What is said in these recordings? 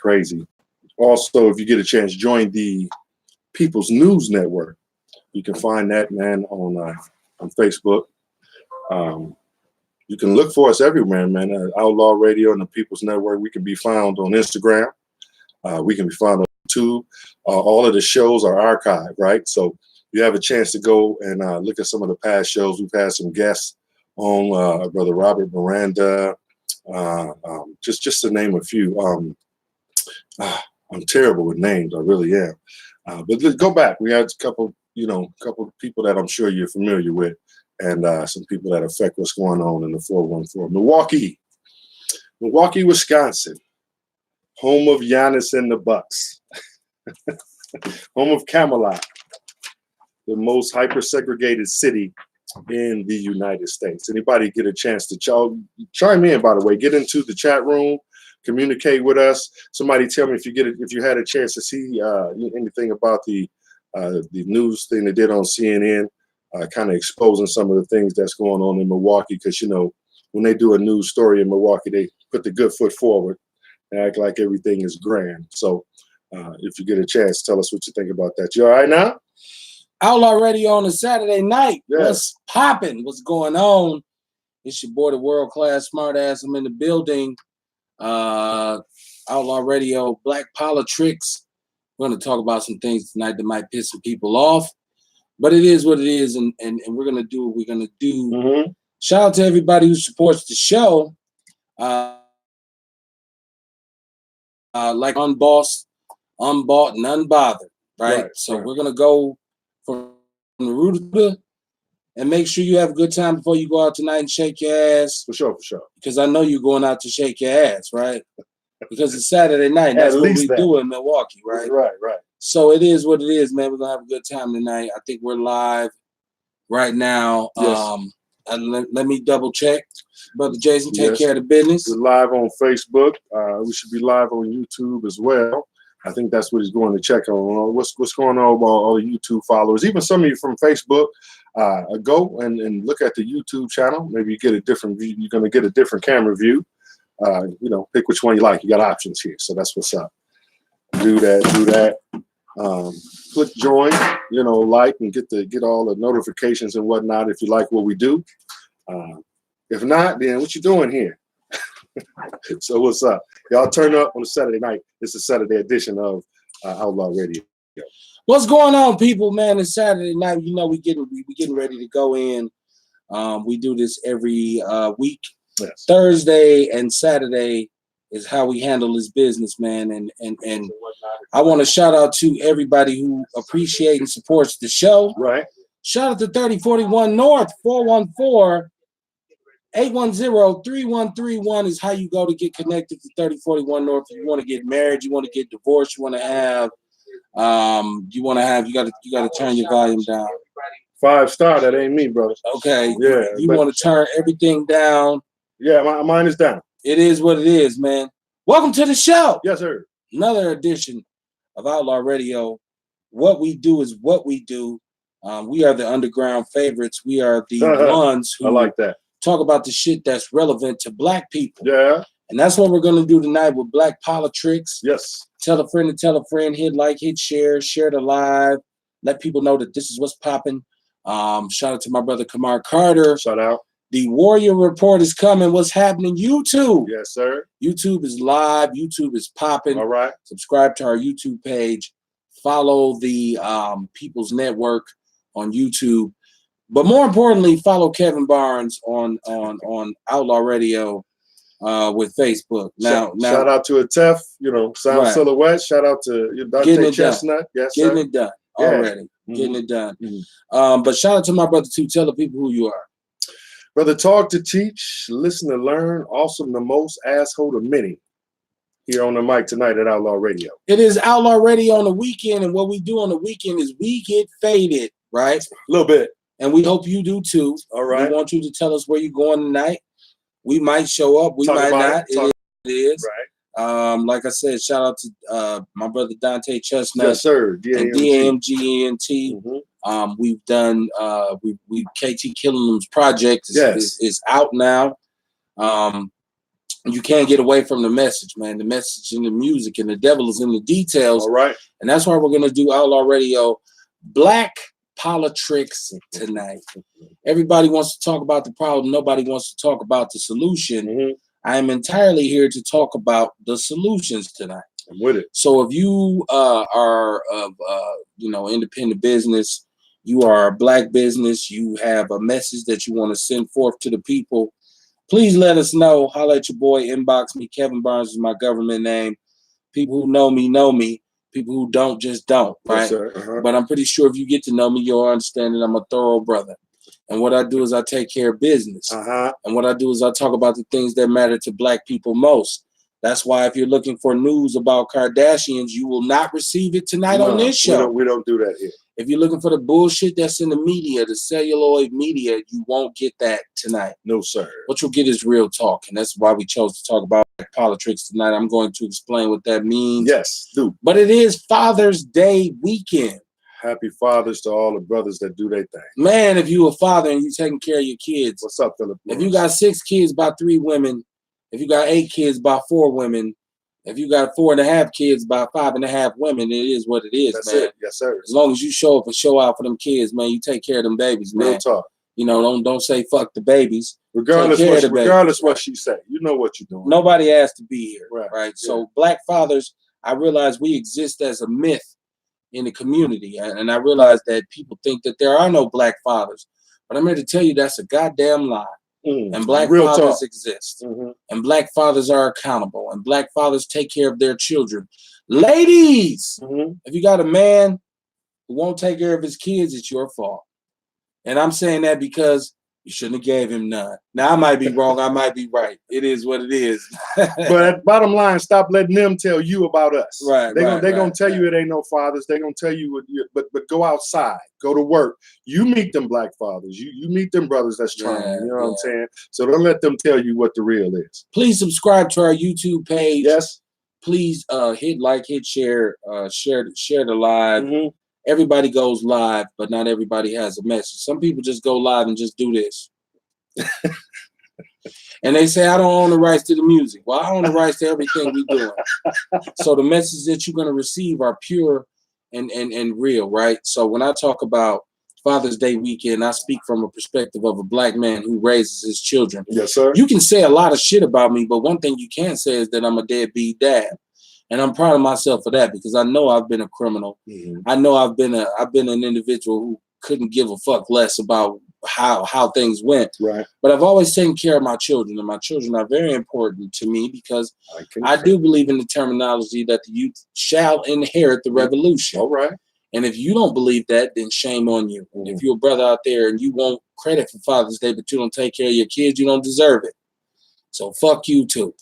Crazy. Also, if you get a chance, join the People's News Network. You can find that, man, on Facebook. You can look for us everywhere, man. Outlaw Radio and the People's Network. We can be found on Instagram. We can be found on YouTube. All of the shows are archived, right? So you have a chance to go and look at some of the past shows. We've had some guests on, Brother Robert Miranda, just to name a few. I'm terrible with names. I really am. But let's go back. We had a couple of people that I'm sure you're familiar with, and some people that affect what's going on in the 414. Milwaukee, Wisconsin, home of Giannis and the Bucks, home of Camelot, the most hyper-segregated city in the United States. Anybody get a chance to chime in, by the way, get into the chat room, communicate with us. Somebody tell me if you had a chance to see anything about the news thing they did on CNN, kind of exposing some of the things that's going on in Milwaukee, because when they do a news story in Milwaukee, they put the good foot forward and act like everything is grand. So if you get a chance, tell us what you think about that. You all right now? Outlaw Radio on a Saturday night. Yes. What's popping? What's going on? It's your boy, the world class smartass. I'm in the building. Outlaw Radio, Black Politrix. We're going to talk about some things tonight that might piss some people off, but it is what it is, and we're going to do what we're going to do. Mm-hmm. Shout out to everybody who supports the show. Like unbossed, unbought, and unbothered, right? So we're going to go from the root of the, and make sure you have a good time before you go out tonight and shake your ass. For sure. Because I know you're going out to shake your ass, right? Because it's Saturday night. And that's what we do in Milwaukee, right? Right. So it is what it is, man. We're going to have a good time tonight. I think we're live right now. Yes. Let me double check. Brother Jason, take care of the business. We're live on Facebook. We should be live on YouTube as well. I think that's what he's going to check on. What's going on with all the YouTube followers? Even some of you from Facebook, go and look at the YouTube channel. Maybe you get a different view. You're going to get a different camera view. Pick which one you like. You got options here, so that's what's up. Do that. Click join. Like and get all the notifications and whatnot if you like what we do. If not, then what you doing here? So what's up? Y'all turn up on a Saturday night. It's a Saturday edition of Outlaw Radio. What's going on, people, man? It's Saturday night. We getting ready to go in. We do this every week. Yes. Thursday and Saturday is how we handle this business, man. And I want to shout out to everybody who appreciates and supports the show. Right. Shout out to 3041 North, 414 810-3131 is how you go to get connected to 3041 North. If you want to get married, you want to get divorced, you want to have, you got to turn your volume down. 5-star, that ain't me, brother. Okay. Yeah. You want to turn everything down. Yeah, mine is down. It is what it is, man. Welcome to the show. Yes, sir. Another edition of Outlaw Radio. What we do is what we do. We are the underground favorites. We are the ones who I like that. Talk about the shit that's relevant to black people. Yeah. And that's what we're going to do tonight with Black Politrix. Yes. Tell a friend to tell a friend. Hit like, hit share the live. Let people know that this is what's popping. Shout out to my brother Kamar Carter. Shout out. The Warrior Report is coming. What's happening? YouTube. Yes, sir. YouTube is live. YouTube is popping. All right. Subscribe to our YouTube page. Follow the People's Network on YouTube. But more importantly, follow Kevin Barnes on Outlaw Radio with Facebook. Now, shout out to Atef, Sound right. Silhouette. Shout out to Dante Chestnut. Yes, getting sir. it done already. Mm-hmm. Getting it done. Mm-hmm. But shout out to my brother too. Tell the people who you are. Brother, talk to teach, listen to learn, awesome the most, asshole to many. Here on the mic tonight at Outlaw Radio. It is Outlaw Radio on the weekend, and what we do on the weekend is we get faded, right? A little bit. And we hope you do too. All right. We want you to tell us where you're going tonight. We might show up. We might not. It is. Right. Like I said, shout out to my brother Dante Chestnut. Yes, sir. And DMGNT. Mm-hmm. We've done we KT Killingham's project is out now. You can't get away from the message, man. The message in the music, and the devil is in the details. All right. And that's why we're going to do Outlaw Radio Black Politrix tonight. Everybody wants to talk about the problem. Nobody wants to talk about the solution. Mm-hmm. I am entirely here to talk about the solutions tonight. I'm with it. So if you are of independent business, you are a black business, you have a message that you want to send forth to the people, please let us know. Holla at your boy, inbox me. Kevin Barnes is my government name. People who know me know me. People who don't just don't, right? Yes, sir. Uh-huh. But I'm pretty sure if you get to know me, you'll understand that I'm a thorough brother. And what I do is I take care of business. Uh-huh. And what I do is I talk about the things that matter to black people most. That's why if you're looking for news about Kardashians, you will not receive it tonight on this show. We don't do that here. If you're looking for the bullshit that's in the media, the celluloid media, you won't get that tonight. No, sir. What you'll get is real talk. And that's why we chose to talk about politics tonight. I'm going to explain what that means. Yes, do. But it is Father's Day weekend. Happy fathers to all the brothers that do their thing. Man, if you a father and you taking care of your kids. What's up, Philip? If you got 6 kids by 3 women, if you got 8 kids by 4 women, if you got 4.5 kids by 5.5 women, it is what it is, That's man. it. Yes, sir. As long as you show up and show out for them kids, man, you take care of them babies, man. Real talk. You know, don't say fuck the babies. Regardless Take care of the babies, what she say, you know what you're doing. Nobody asked to be here, Right. right? Yeah. So black fathers, I realize we exist as a myth in the community, and I realize that people think that there are no black fathers, but I'm here to tell you that's a goddamn lie. And black Real fathers talk. exist. Mm-hmm. And black fathers are accountable. And black fathers take care of their children. Ladies, if you got a man who won't take care of his kids, it's your fault. And I'm saying that because you shouldn't have gave him none. Now, I might be wrong. I might be right. It is what it is. But bottom line, stop letting them tell you about us. Right. They're gonna tell you it ain't no fathers. They're gonna tell you, but go outside, go to work. You meet them black fathers. You meet them brothers that's trying. Yeah, you know what I'm saying? So don't let them tell you what the real is. Please subscribe to our YouTube page. Yes. Please hit like, hit share, share the live. Mm-hmm. Everybody goes live, but not everybody has a message. Some people just go live and just do this. And they say, I don't own the rights to the music. Well, I own the rights to everything we doing. So the messages that you're going to receive are pure and real, right? So when I talk about Father's Day weekend, I speak from a perspective of a black man who raises his children. Yes, sir. You can say a lot of shit about me, but one thing you can't say is that I'm a deadbeat dad. And I'm proud of myself for that because I know I've been a criminal. Mm-hmm. I know I've been an individual who couldn't give a fuck less about how things went. Right. But I've always taken care of my children, and my children are very important to me because I do believe in the terminology that the youth shall inherit the revolution. All right. And if you don't believe that, then shame on you. Mm-hmm. If you're a brother out there and you want credit for Father's Day, but you don't take care of your kids, you don't deserve it. So fuck you too.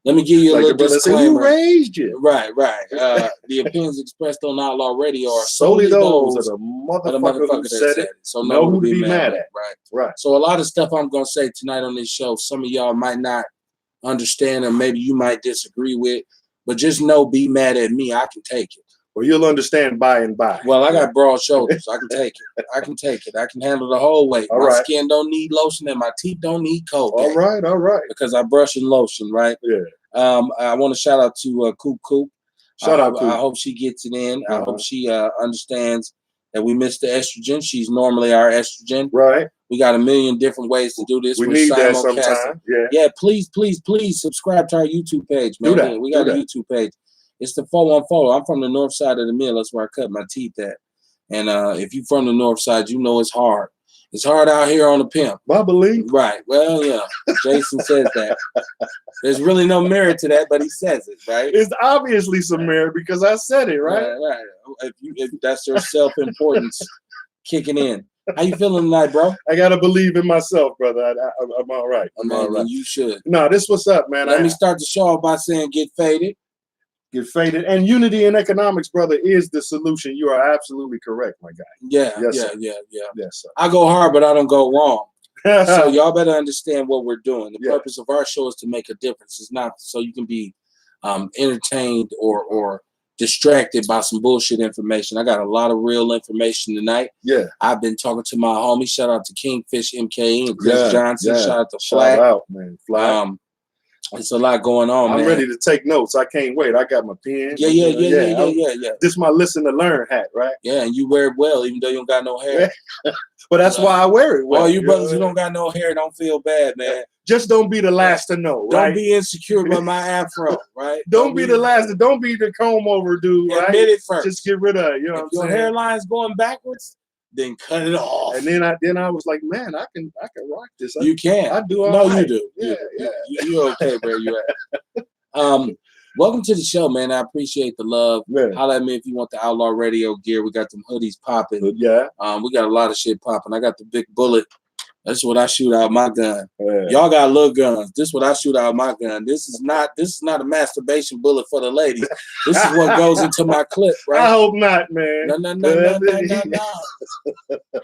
Let me give you a little disclaimer. Who raised you? Right. The opinions expressed on Outlaw Radio are solely those of the motherfucker who said it. So know who to be mad at. Right. So a lot of stuff I'm going to say tonight on this show, some of y'all might not understand or maybe you might disagree with, but just know, be mad at me. I can take it. Well, you'll understand by and by. Well, I got broad shoulders. I can take it. I can handle the whole weight. All my right. skin don't need lotion and my teeth don't need Colgate. All right. Because I brush and lotion, right? Yeah. I want to shout out to Coop Coop. Shout out, Coop. I hope she gets it in. I hope she understands that we missed the estrogen. She's normally our estrogen. Right. We got a million different ways to do this. We need that sometime. Yeah. Please subscribe to our YouTube page, man. Do that. We got a YouTube page. It's the 414. I'm from the north side of the mill. That's where I cut my teeth at. And if you're from the north side, you know it's hard. It's hard out here on the pimp. I believe. Right. Well, yeah. Jason says that. There's really no merit to that, but he says it, right? It's obviously some merit because I said it, right? Right. If that's your self-importance kicking in. How you feeling tonight, bro? I gotta believe in myself, brother. I'm all right. I'm all right. You should. No, this what's up, man. Let me start the show off by saying get faded. Get faded. And unity in economics, brother, is the solution. You are absolutely correct, my guy. Yeah. Yes, sir. I go hard, but I don't go wrong. So y'all better understand what we're doing. The purpose of our show is to make a difference. It's not so you can be entertained or distracted by some bullshit information. I got a lot of real information tonight. Yeah. I've been talking to my homies. Shout out to Kingfish MKE and Chris Johnson. Yeah. Shout out to Shout Flack. out, man. Flack. It's a lot going on, man. I'm ready to take notes. I can't wait. I got my pen. Yeah. This is my listen to learn hat, right? Yeah, and you wear it well, even though you don't got no hair. But that's why I wear it well. All you brothers who don't got no hair, don't feel bad, man. Just don't be the last to know, right? Don't be insecure about my afro, right? Don't be the last. Don't be the comb over dude, right? Admit it first. Just get rid of it. You know if what your I'm saying? hairline's going backwards, then cut it off. And then I was like, man, I can rock this. You can. I do. No, right. you do. Yeah. You're okay where you at. Welcome to the show, man. I appreciate the love. Yeah. Holla at me if you want the Outlaw Radio gear. We got them hoodies popping. Yeah. We got a lot of shit popping. I got the big bullet. That's what I shoot out my gun. Yeah. Y'all got little guns. This is what I shoot out my gun. This is not a masturbation bullet for the ladies. This is what goes into my clip, right? I hope not, man. No.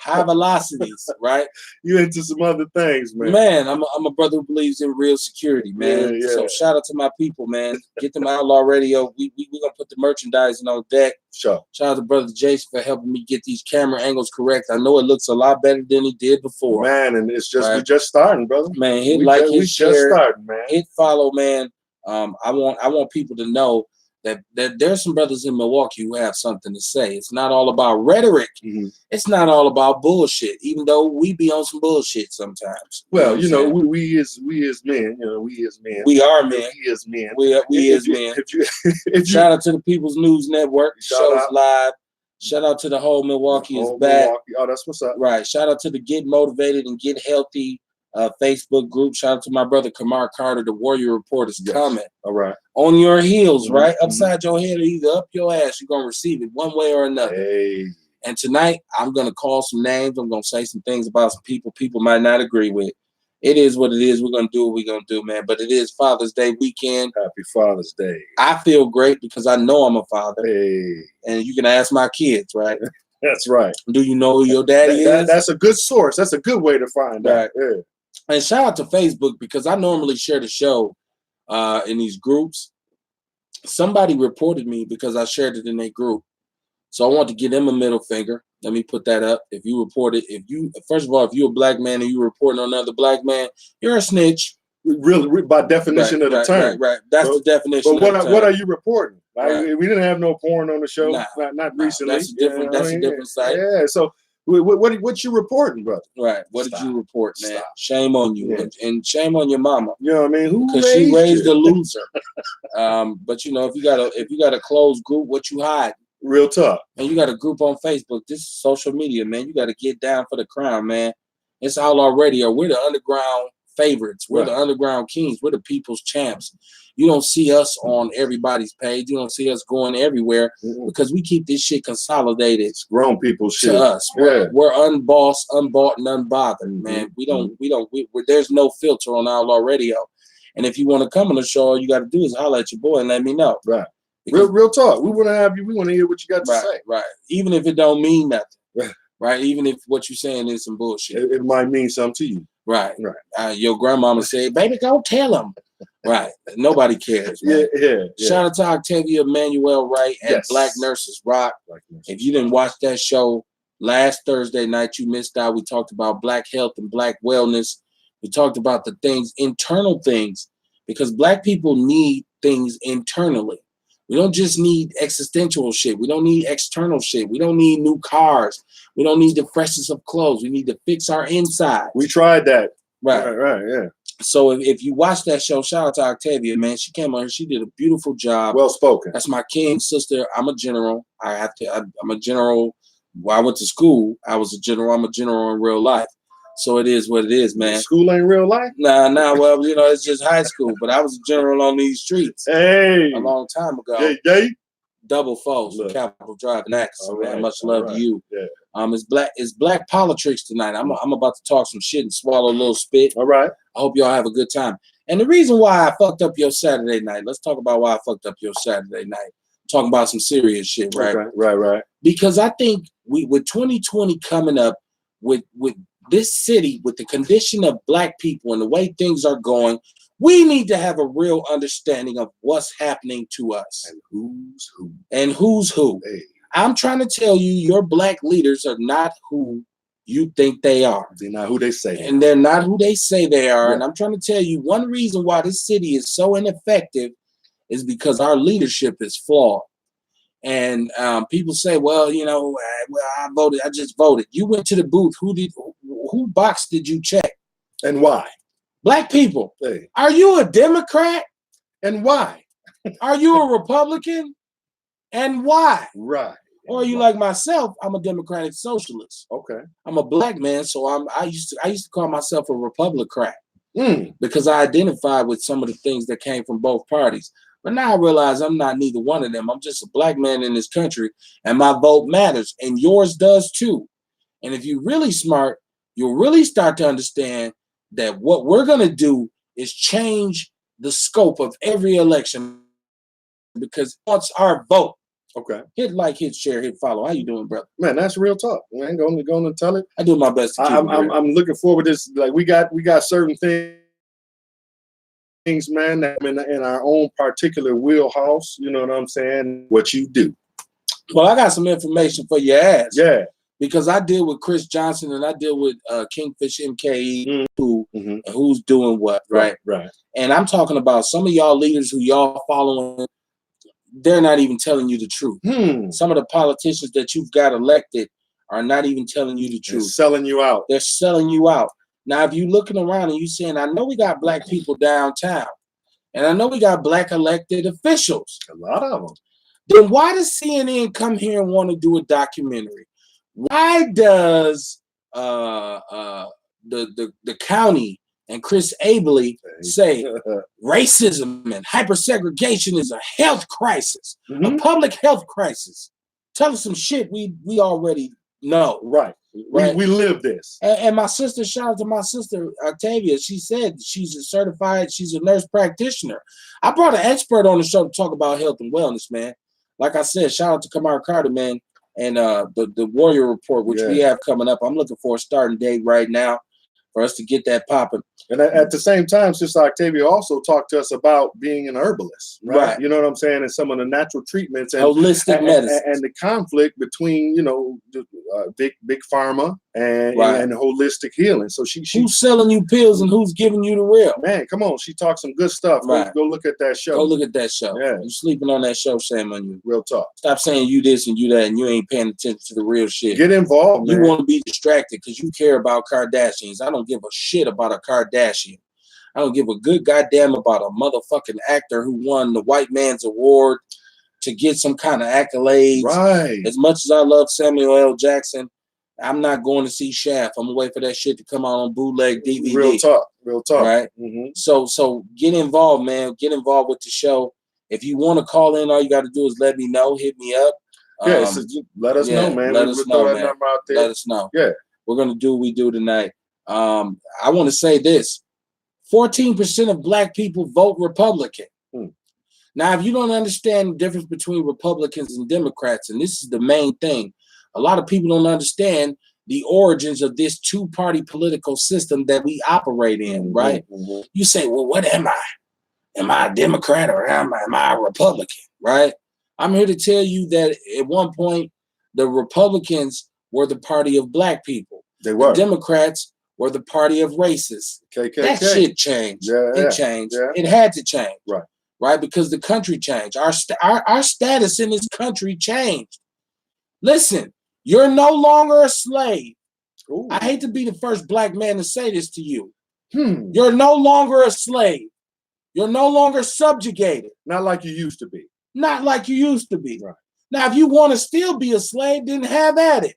High velocities, right? You into some other things, man. Man, I'm a brother who believes in real security, man. Yeah. So shout out to my people, man. Get them Outlaw Radio. We gonna put the merchandising on deck. Sure. Shout out to brother Jason for helping me get these camera angles correct. I know it looks a lot better than it did before. Man, and it's just right. we just starting, brother. Man, hit we share, just starting, man. hit follow, man. I want people to know that there's some brothers in Milwaukee who have something to say. It's not all about rhetoric. Mm-hmm. It's not all about bullshit, even though we be on some bullshit sometimes. Well, we as men, we are men. We as men. We as men. Shout out to the People's News Network. Shows live. Shout out to the whole Milwaukee is back. Milwaukee. Oh, that's what's up. Right. Shout out to the Get Motivated and Get Healthy Facebook group. Shout out to my brother Kamar Carter. The Warrior Report is coming. All right. On your heels, right? Upside your head or either up your ass. You're going to receive it one way or another. Hey. And tonight, I'm going to call some names. I'm going to say some things about some people might not agree with. It is what it is. We're going to do what we're going to do, man. But it is Father's Day weekend. Happy Father's Day. I feel great because I know I'm a father. Hey. And you can ask my kids, right? That's right. Do you know who your daddy is? That's a good source. That's a good way to find out. Yeah. And shout out to Facebook because I normally share the show in these groups. Somebody reported me because I shared it in their group. So I want to give them a middle finger. Let me put that up. If you report it, first of all, if you're a black man and you're reporting on another black man, you're a snitch. Really, by definition of the term. Right. That's the definition. But what are you reporting? We didn't have no porn on the show. Not recently. That's a different. That's a different site. Yeah. So what you reporting, brother? Right. What did you report, man? Stop. Shame on you, and shame on your mama. You know what I mean? Because she raised a loser. But if you got a closed group, what you hide? Real tough. And you got a group on Facebook. This is social media, man. You got to get down for the crown, man. It's Outlaw Radio. We're the underground favorites. We're the underground kings. We're the people's champs. You don't see us on everybody's page. You don't see us going everywhere because we keep this shit consolidated. It's grown people shit. To us. We're unbossed, unbought, and unbothered, man. There's no filter on Outlaw Radio. And if you want to come on the show, all you got to do is holler at your boy and let me know. Right. Real talk. We want to have you. We want to hear what you got to say. Right. Even if it don't mean nothing. Right. Even if what you're saying is some bullshit. It might mean something to you. Right. Your grandmama said, "Baby, go tell him." Right. Nobody cares. Man. Yeah. Shout out to Octavia Manuel Wright and Black Nurses Rock. If you didn't watch that show last Thursday night, you missed out. We talked about black health and black wellness. We talked about the things, internal things, because black people need things internally. We don't just need existential shit. We don't need external shit. We don't need new cars. We don't need the freshness of clothes. We need to fix our inside. We tried that. Right. Yeah. So if you watch that show, shout out to Octavia, man. She came on. She did a beautiful job. Well spoken. That's my king sister. I'm a general. I'm a general. Well, I went to school. I was a general. I'm a general in real life. So it is what it is, man. School ain't real life? Nah. Well, it's just high school. But I was a general on these streets. Hey. A long time ago. Yay. Double foes, Capitol Drive and Access. So, man, much love to you. Yeah. It's Black Politrix tonight. I'm about to talk some shit and swallow a little spit. All right. I hope y'all have a good time. And the reason why I fucked up your Saturday night, let's talk about why I fucked up your Saturday night. Talking about some serious shit, right? Right. Because I think with 2020 coming up, with this city, with the condition of black people and the way things are going, we need to have a real understanding of what's happening to us. And who's who. And who's who. Hey. I'm trying to tell you, your black leaders are not who you think they are. They're not who they say they are. And they're not who they say they are. Yeah. And I'm trying to tell you, one reason why this city is so ineffective is because our leadership is flawed. And people say, well, you know, I voted. I just voted. You went to the booth. Who box did you check? And why? Black people. Hey. Are you a Democrat? And why? Are you a Republican? And why? Right. Or are you like myself? I'm a democratic socialist. Okay. I'm a black man, so I used to call myself a Republican Mm. because I identified with some of the things that came from both parties. But now I realize I'm not neither one of them. I'm just a black man in this country, and my vote matters, and yours does too. And if you're really smart, you'll really start to understand that what we're going to do is change the scope of every election, because once our vote. Okay. Hit like, hit share, hit follow. How you doing, brother? Man, that's real talk. I ain't going to tell it. I do my best to keep it real. I'm looking forward to this. Like we got certain things, man, that in our own particular wheelhouse. You know what I'm saying? What you do. Well, I got some information for your ass. Yeah. Because I deal with Chris Johnson and I deal with Kingfish MKE, Mm-hmm. who's doing what, right? Right. And I'm talking about some of y'all leaders who y'all following. They're not even telling you the truth. Some of the politicians that you've got elected are not even telling you the truth. They're selling you out. They're selling you out. Now, if you're looking around and you're saying, I know we got black people downtown, and I know we got black elected officials. A lot of them. Then why does CNN come here and want to do a documentary? Why does the county and Chris Abele say racism and hypersegregation is a health crisis, a public health crisis? Tell us some shit we already know. Right. We live this. And my sister, shout out to my sister, Octavia, she said she's a nurse practitioner. I brought an expert on the show to talk about health and wellness, man. Like I said, shout out to Kamar Carter, man, and the Warrior Report, which we have coming up. I'm looking for a starting date right now for us to get that popping. And at the same time, Sister Octavia also talked to us about being an herbalist, right? You know what I'm saying? And some of the natural treatments and holistic medicine and the conflict between, you know, big pharma and holistic healing. So who's selling you pills and who's giving you the real? Man, come on, she talked some good stuff. Right. Go look at that show. Go look at that show. Yeah. You sleeping on that show, shame on you. Real talk. Stop saying you this and you that and you ain't paying attention to the real shit. Get involved, You man. want to be distracted because you care about Kardashians. I don't give a shit about a Kardashian. I don't give a good goddamn about a motherfucking actor who won the white man's award to get some kind of accolades. Right. As much as I love Samuel L. Jackson, I'm not going to see Shaft. I'm gonna wait for that shit to come out on bootleg DVD. Real talk. Real talk. Right. Mm-hmm. So get involved, man. Get involved with the show. If you want to call in, all you got to do is let me know. Hit me up. Yeah. So let us know, man. Let us know, man. Out there. Let us know. Yeah. We're gonna do what we do tonight. I want to say this: 14% of black people vote Republican. Now, if you don't understand the difference between Republicans and Democrats, and this is the main thing, a lot of people don't understand the origins of this two-party political system that we operate in, right? Mm-hmm. You say, well, what am I? Am I a Democrat or am I a Republican, right? I'm here to tell you that at one point, the Republicans were the party of black people. They were. The Democrats were the party of racists. KKK. That shit changed. It changed. It had to change. Right? Because the country changed. Our status in this country changed. Listen, you're no longer a slave. Ooh. I hate to be the first black man to say this to you. You're no longer a slave. You're no longer subjugated. Not like you used to be. Not like you used to be. Right. Now, if you want to still be a slave, then have at it.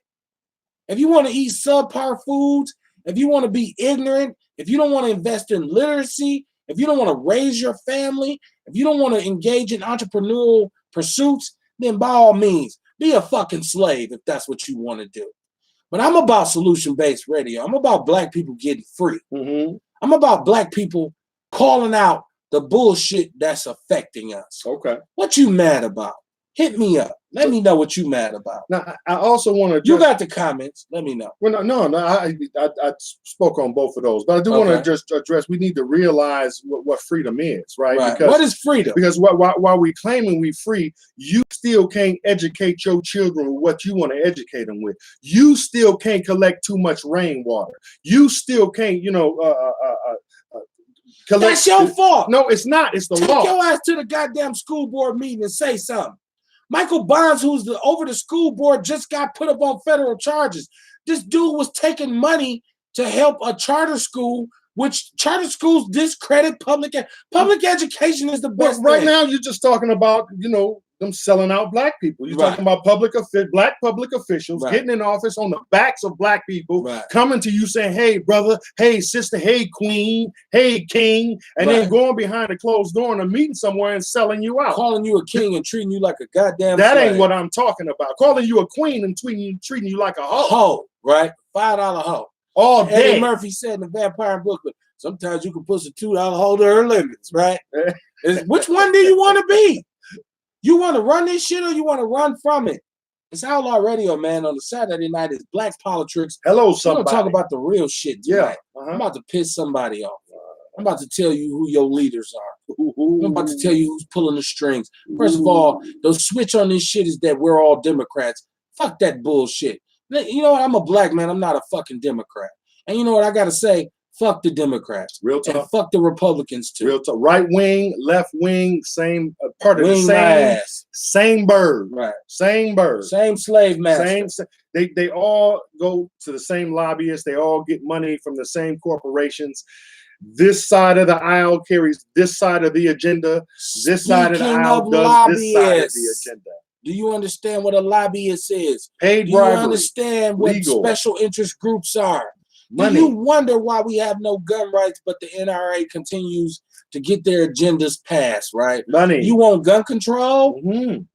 If you want to eat subpar foods, if you want to be ignorant, if you don't want to invest in literacy, if you don't want to raise your family, if you don't want to engage in entrepreneurial pursuits, then by all means, be a fucking slave if that's what you want to do. But I'm about solution-based radio. I'm about black people getting free. Mm-hmm. I'm about black people calling out the bullshit that's affecting us. Okay. What you mad about? Hit me up. Let me know what you mad about. Now, I also want to. You got the comments. Let me know. Well, no. I spoke on both of those, but I do want to just address. We need to realize what freedom is, right? Because what is freedom? Because while we claiming we free, you still can't educate your children with what you want to educate them with. You still can't collect too much rainwater. You still can't, That's your fault. No, it's not. It's the law. Take your ass to the goddamn school board meeting and say something. Michael Bonds, who's over the school board, just got put up on federal charges. This dude was taking money to help a charter school, which charter schools discredit public education is the best. Right now, you're just talking about, them selling out black people. You're talking about black public officials getting in office on the backs of black people, coming to you saying, hey, brother, hey, sister, hey, queen, hey, king, and then going behind a closed door in a meeting somewhere and selling you out. Calling you a king and treating you like a goddamn That slave. ain't what I'm talking about. Calling you a queen and treating you like a hoe. Hoe, right? $5 hoe. All day. Eddie Murphy said in The Vampire in Brooklyn, sometimes you can push a $2 hoe to her limits, right? Which one do you want to be? You want to run this shit or you want to run from it? It's Outlaw Radio, man. On the Saturday night, it's Black Politrix. Hello, somebody. We're going to talk about the real shit tonight. I'm about to piss somebody off. I'm about to tell you who your leaders are. I'm about to tell you who's pulling the strings. First of all, the switch on this shit is that we're all Democrats. Fuck that bullshit. You know what? I'm a black man. I'm not a fucking Democrat. And you know what I got to say? Fuck the Democrats. Real talk. And fuck the Republicans too. Real talk. Right wing, left wing, same part of wing the same bird. Right. Same bird. Same slave master. They all go to the same lobbyists. They all get money from the same corporations. This side of the aisle carries this side of the agenda. This side of the aisle does this side of the agenda. Do you understand what a lobbyist is? Paid bribery. Do you understand what special interest groups are? Money. Do you wonder why we have no gun rights, but the NRA continues to get their agendas passed, right? Money. You want gun control?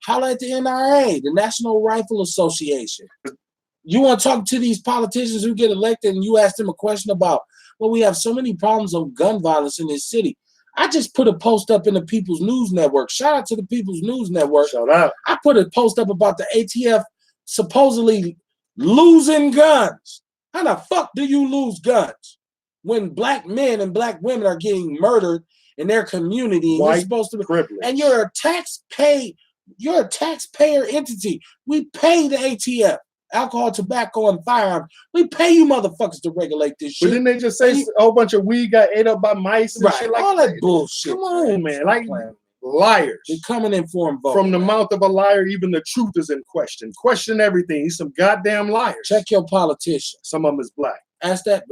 Holla at the NRA, the National Rifle Association. You want to talk to these politicians who get elected and you ask them a question about, well, we have so many problems of gun violence in this city. I just put a post up in the People's News Network. Shout out to the People's News Network. Shout out. I put a post up about the ATF supposedly losing guns. How the fuck do you lose guns when black men and black women are getting murdered in their community? And you're supposed to be privilege. And you're a taxpayer entity. We pay the ATF, alcohol, tobacco, and firearms. We pay you motherfuckers to regulate this shit. But didn't they just say a whole bunch of weed got ate up by mice and shit like all that bullshit? Come on, man. Like liars. They're coming in for them vote. From the mouth of a liar, even the truth is in question. Question everything. He's some goddamn liars. Check your politicians. Some of them is black. Ask that,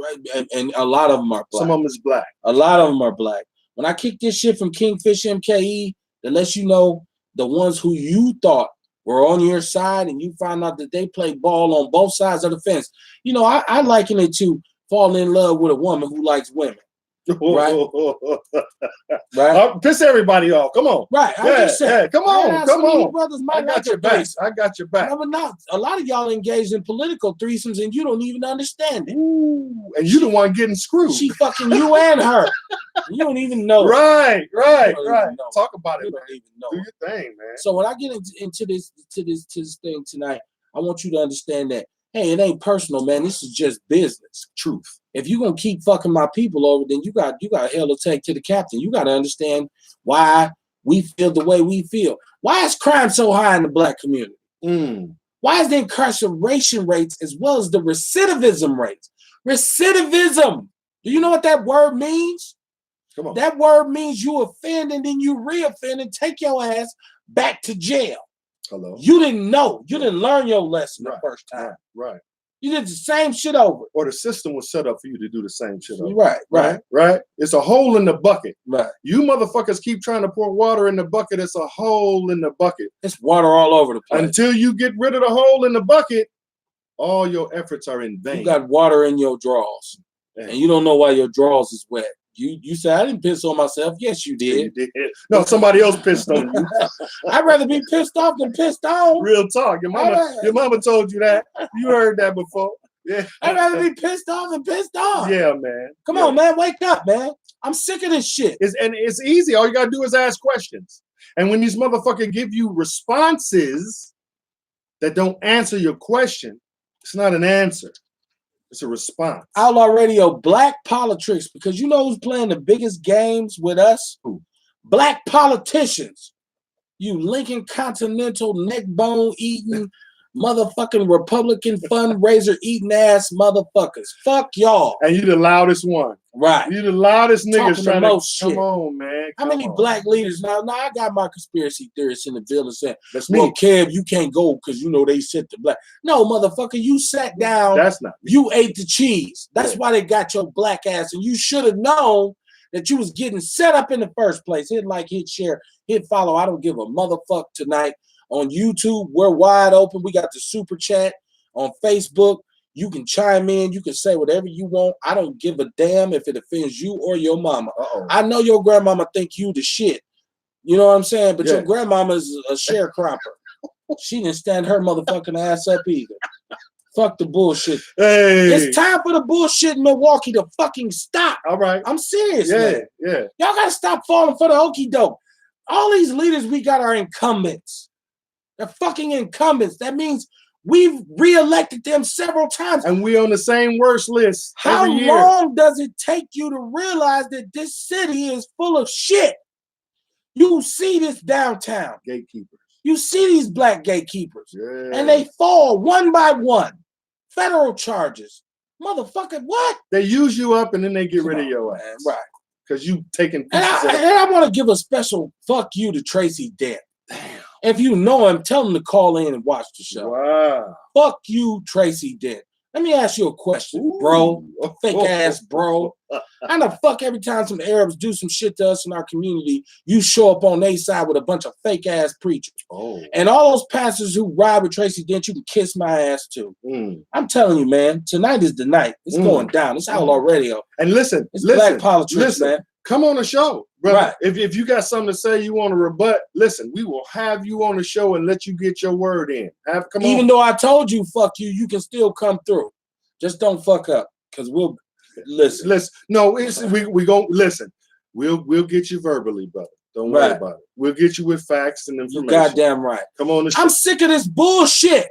and a lot of them are black. Some of them is black. A lot of them are black. When I kick this shit from Kingfish MKE, that lets you know the ones who you thought were on your side and you find out that they play ball on both sides of the fence. You know, I liken it to falling in love with a woman who likes women. Right? Right? I'll piss everybody off. Come on. Right. I just said, come on. Come on. Brothers I got your back. I got your back. No, but not a lot of y'all engaged in political threesomes and you don't even understand it. Ooh, and you the one getting screwed. She fucking you and her. You don't even know. Right. Talk about it. You don't even know. Do your thing, man. So when I get into this thing tonight, I want you to understand that, hey, it ain't personal, man. This is just business. Truth. If you're gonna keep fucking my people over, then you got hell to take to the captain. You got to understand why we feel the way we feel. Why is crime so high in the black community? Why is the incarceration rates as well as the recidivism rates? Recidivism. Do you know what that word means? Come on. That word means you offend and then you re-offend and take your ass back to jail. Hello. You didn't know. You didn't learn your lesson the first time. Right. You did the same shit over. Or the system was set up for you to do the same shit over. Right. It's a hole in the bucket. Right. You motherfuckers keep trying to pour water in the bucket. It's a hole in the bucket. It's water all over the place. Until you get rid of the hole in the bucket, all your efforts are in vain. You got water in your drawers. And you don't know why your drawers is wet. You say, I didn't piss on myself. Yes, you did. Yeah, you did. No, somebody else pissed on you. I'd rather be pissed off than pissed on. Real talk. Your mama told you that. You heard that before. Yeah. I'd rather be pissed off than pissed off. Yeah, man. Come on, man. Wake up, man. I'm sick of this shit. It's easy. All you got to do is ask questions. And when these motherfuckers give you responses that don't answer your question, it's not an answer. It's a response. Outlaw Radio, Black Politrix, because you know who's playing the biggest games with us? Who? Black politicians. You Lincoln Continental neck bone eating motherfucking Republican fundraiser eating ass motherfuckers. Fuck y'all. And you the loudest one. Right. You the loudest niggas trying to shit. come on, man. How many black leaders now? Now I got my conspiracy theorists in the building saying, That's me. well, Kev, you can't go because you know they sent the black. No, motherfucker, you sat down. That's not me. You ate the cheese. That's why they got your black ass. And you should have known that you was getting set up in the first place. Hit like, hit share, hit follow. I don't give a motherfuck tonight. On YouTube, we're wide open. We got the super chat. On Facebook, you can chime in. You can say whatever you want. I don't give a damn if it offends you or your mama. I know your grandmama think you the shit. You know what I'm saying? But your grandmama is a sharecropper. She didn't stand her motherfucking ass up either. Fuck the bullshit. Hey. It's time for the bullshit in Milwaukee to fucking stop. All right. I'm serious, man. Yeah. Y'all gotta stop falling for the okie doke. All these leaders we got are incumbents. They're fucking incumbents. That means we've reelected them several times. And we on the same worst list. How long does it take you to realize that this city is full of shit? You see this downtown. Gatekeepers. You see these black gatekeepers. Yeah. And they fall one by one. Federal charges. Motherfucker, what? They use you up and then they get rid of your ass. Right. Because you taking And pieces I want to give a special fuck you to Tracy Dent. Damn. If you know him, tell him to call in and watch the show. Wow. Fuck you, Tracy Dent. Let me ask you a question, bro. Fake ass bro. How the fuck every time some Arabs do some shit to us in our community, you show up on their side with a bunch of fake ass preachers? Oh. And all those pastors who ride with Tracy Dent, you can kiss my ass too. I'm telling you, man, tonight is the night. It's going down. It's Outlaw Radio. And listen, Black Politrix, man. Come on the show, brother. Right. If you got something to say, you want to rebut, listen, we will have you on the show and let you get your word in. Even though I told you, fuck you, you can still come through. Just don't fuck up, because we'll listen. No, we gonna listen. We'll get you verbally, brother. Don't worry about it. We'll get you with facts and information. You goddamn right. Come on the show. I'm sick of this bullshit.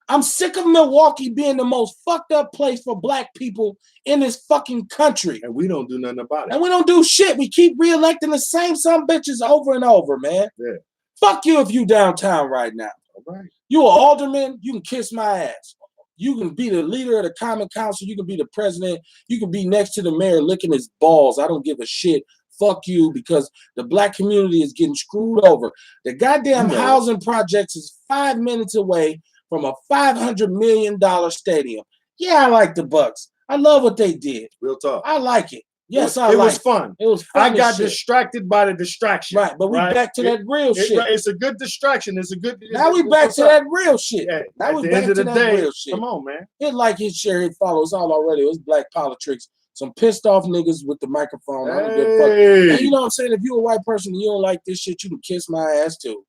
I'm sick of Milwaukee being the most fucked up place for black people in this fucking country. And we don't do nothing about it. And we don't do shit. We keep re-electing the same some bitches over and over, man. Yeah. Fuck you if you downtown right now. All right. You an alderman, you can kiss my ass. You can be the leader of the common council. You can be the president. You can be next to the mayor licking his balls. I don't give a shit. Fuck you, because the black community is getting screwed over. The goddamn housing projects is 5 minutes away from a $500 million stadium. Yeah, I like the Bucks. I love what they did. Real talk. I like it. Yes, it was fun. It was fun. I got distracted by the distraction. Right, but we back to that real shit. It's a good distraction. Now we back to that real shit. Yeah, now we back to that real shit. Come on, man. Hit like, hit share, hit follow. It's all already. It's Black Politrix. Some pissed off niggas with the microphone. I don't give a fuck. And you know what I'm saying? If you're a white person and you don't like this shit, you can kiss my ass too.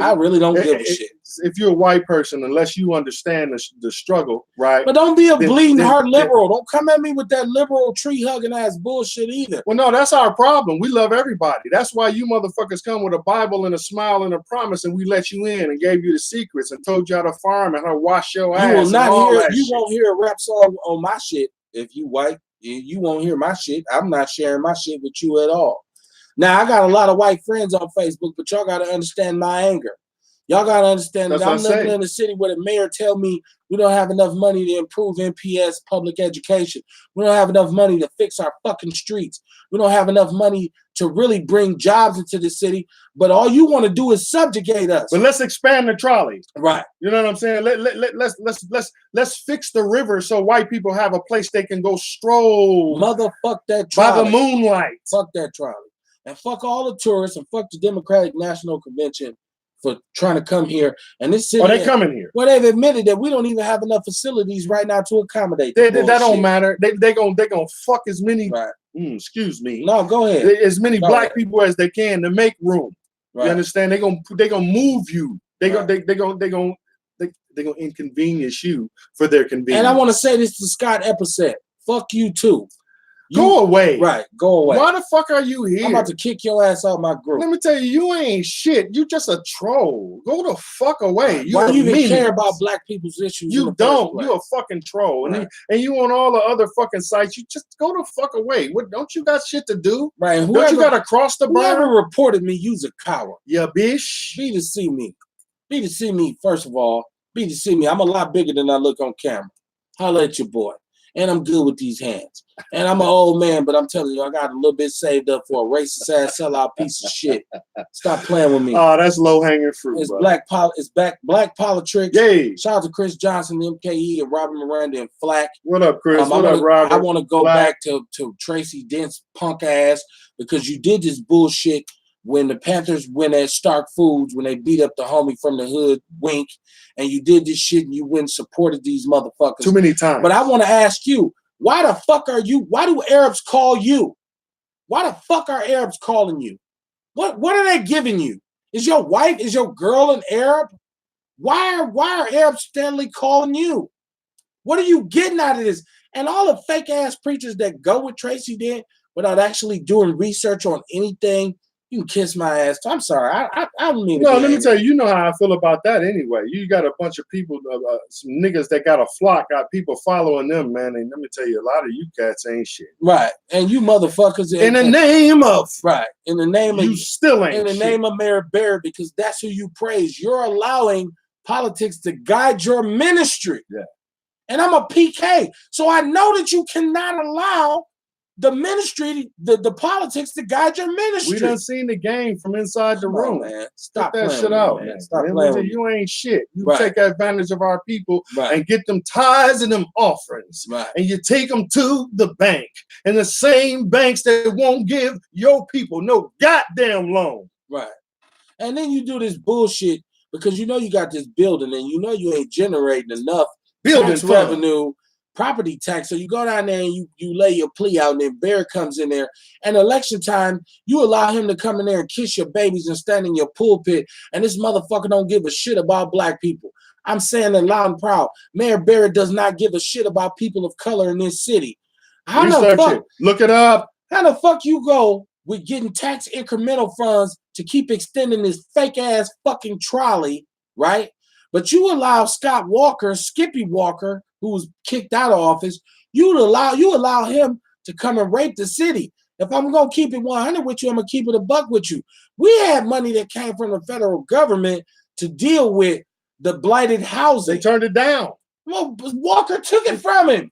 I really don't give a shit. If you're a white person, unless you understand the struggle, right? But don't be a bleeding heart liberal. Don't come at me with that liberal tree hugging ass bullshit either. Well, no, that's our problem. We love everybody. That's why you motherfuckers come with a Bible and a smile and a promise, and we let you in and gave you the secrets and told you how to farm and how to wash your ass. You will not hear. You shit. Won't hear a rap song on my shit if you white. You won't hear my shit. I'm not sharing my shit with you at all. Now, I got a lot of white friends on Facebook, but y'all got to understand my anger. Y'all got to understand that I'm living in a city where the mayor tell me we don't have enough money to improve NPS public education. We don't have enough money to fix our fucking streets. We don't have enough money to really bring jobs into the city. But all you want to do is subjugate us. But let's expand the trolley. Right. You know what I'm saying? Let's fix the river so white people have a place they can go stroll. Motherfuck that trolley. By the moonlight. Fuck that trolley. And fuck all the tourists and fuck the Democratic National Convention for trying to come here. And this city, they coming here. Well, they've admitted that we don't even have enough facilities right now to accommodate that don't matter. They gonna fuck as many. Right. Excuse me. No, go ahead. As many black people as they can to make room. Right. You understand? They gonna move you. They gonna inconvenience you for their convenience. And I want to say this to Scott Epperset. Fuck you too. Go away. Right, go away. Why the fuck are you here? I'm about to kick your ass out my group. Let me tell you, you ain't shit. You just a troll. Go the fuck away. Why do you even care meaningless. about black people's issues? You in the don't. First place? You a fucking troll. Right. And you on all the other fucking sites. You just go the fuck away. What? Don't you got shit to do? Right. And Don't you got to cross the whoever bar? reported me, you's a coward. Yeah, bitch. Be to see me. Be to see me, first of all. Be to see me. I'm a lot bigger than I look on camera. Holla at your boy. And I'm good with these hands. And I'm an old man, but I'm telling you, I got a little bit saved up for a racist ass sellout piece of shit. Stop playing with me. Oh, that's low hanging fruit. It's bro. Black Politrix. Yay. Shout out to Chris Johnson, MKE, and Robert Miranda and Flack. What up, Chris? What up, Robert? I want to go Black. back to Tracy Dent's punk ass because you did this bullshit when the Panthers went at Stark Foods when they beat up the homie from the hood, Wink, and you did this shit and you went and supported these motherfuckers. Too many times. But I want to ask you, why the fuck are you? Why do Arabs call you? Why the fuck are Arabs calling you? What are they giving you? Is your wife, is your girl an Arab? Why are Arabs steadily calling you? What are you getting out of this? And all the fake ass preachers that go with Tracy Dent without actually doing research on anything, you can kiss my ass. I'm sorry. I don't mean to. No, let me tell you, you know how I feel about that anyway. You got a bunch of people, some niggas that got a flock, got people following them, man. And let me tell you, a lot of you cats ain't shit. Right. And you motherfuckers. In the name of. Right. In the name of. You still ain't in the shit. name of Mary Barrett, because that's who you praise. You're allowing politics to guide your ministry. Yeah. And I'm a PK. So I know that you cannot allow the ministry, the politics to guide your ministry. We done seen the game from inside the room. Man. Stop Get that playing shit with out, me, man. Stop Man, playing with me. you ain't shit. You Right. take advantage of our people Right. and get them tithes and them offerings. Right. And you take them to the bank. And the same banks that won't give your people no goddamn loan. Right. And then you do this bullshit because you know you got this building and you know you ain't generating enough Building tax fund. revenue, property tax. So you go down there and you lay your plea out and then Bear comes in there. And election time, you allow him to come in there and kiss your babies and stand in your pulpit. And this motherfucker don't give a shit about black people. I'm saying it loud and proud. Mayor Barrett does not give a shit about people of color in this city. How the Research fuck? it. Look it up. How the fuck you go with getting tax incremental funds to keep extending this fake ass fucking trolley, right? But you allow Scott Walker, Skippy Walker, who was kicked out of office, you allow him to come and rape the city. If I'm gonna keep it 100 with you, I'm gonna keep it a buck with you. We had money that came from the federal government to deal with the blighted housing. They turned it down. Well, Walker took it from him.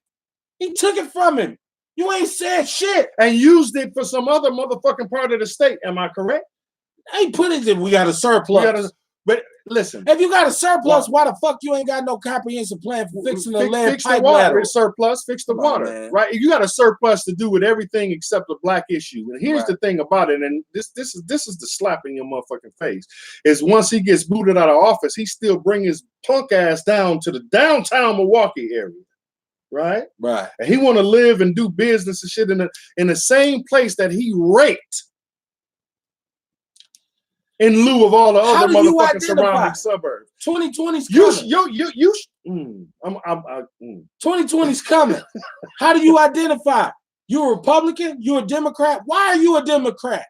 He took it from him. You ain't said shit. And used it for some other motherfucking part of the state. Am I correct? I ain't put it in. We got a surplus. But listen. If you got a surplus, why the fuck you ain't got no comprehensive plan for fixing the lead fix the pipe water. lateral? Surplus, fix the water. Man. Right? You got a surplus to do with everything except the black issue. And here's Right. the thing about it, and this is the slap in your motherfucking face, is once he gets booted out of office, he still bring his punk ass down to the downtown Milwaukee area. Right? Right. And he want to live and do business and shit in the same place that he raped. In lieu of all the How other do you motherfucking identify? surrounding suburbs. 2020's coming. 2020's coming. How do you identify? You a Republican? You a Democrat? Why are you a Democrat?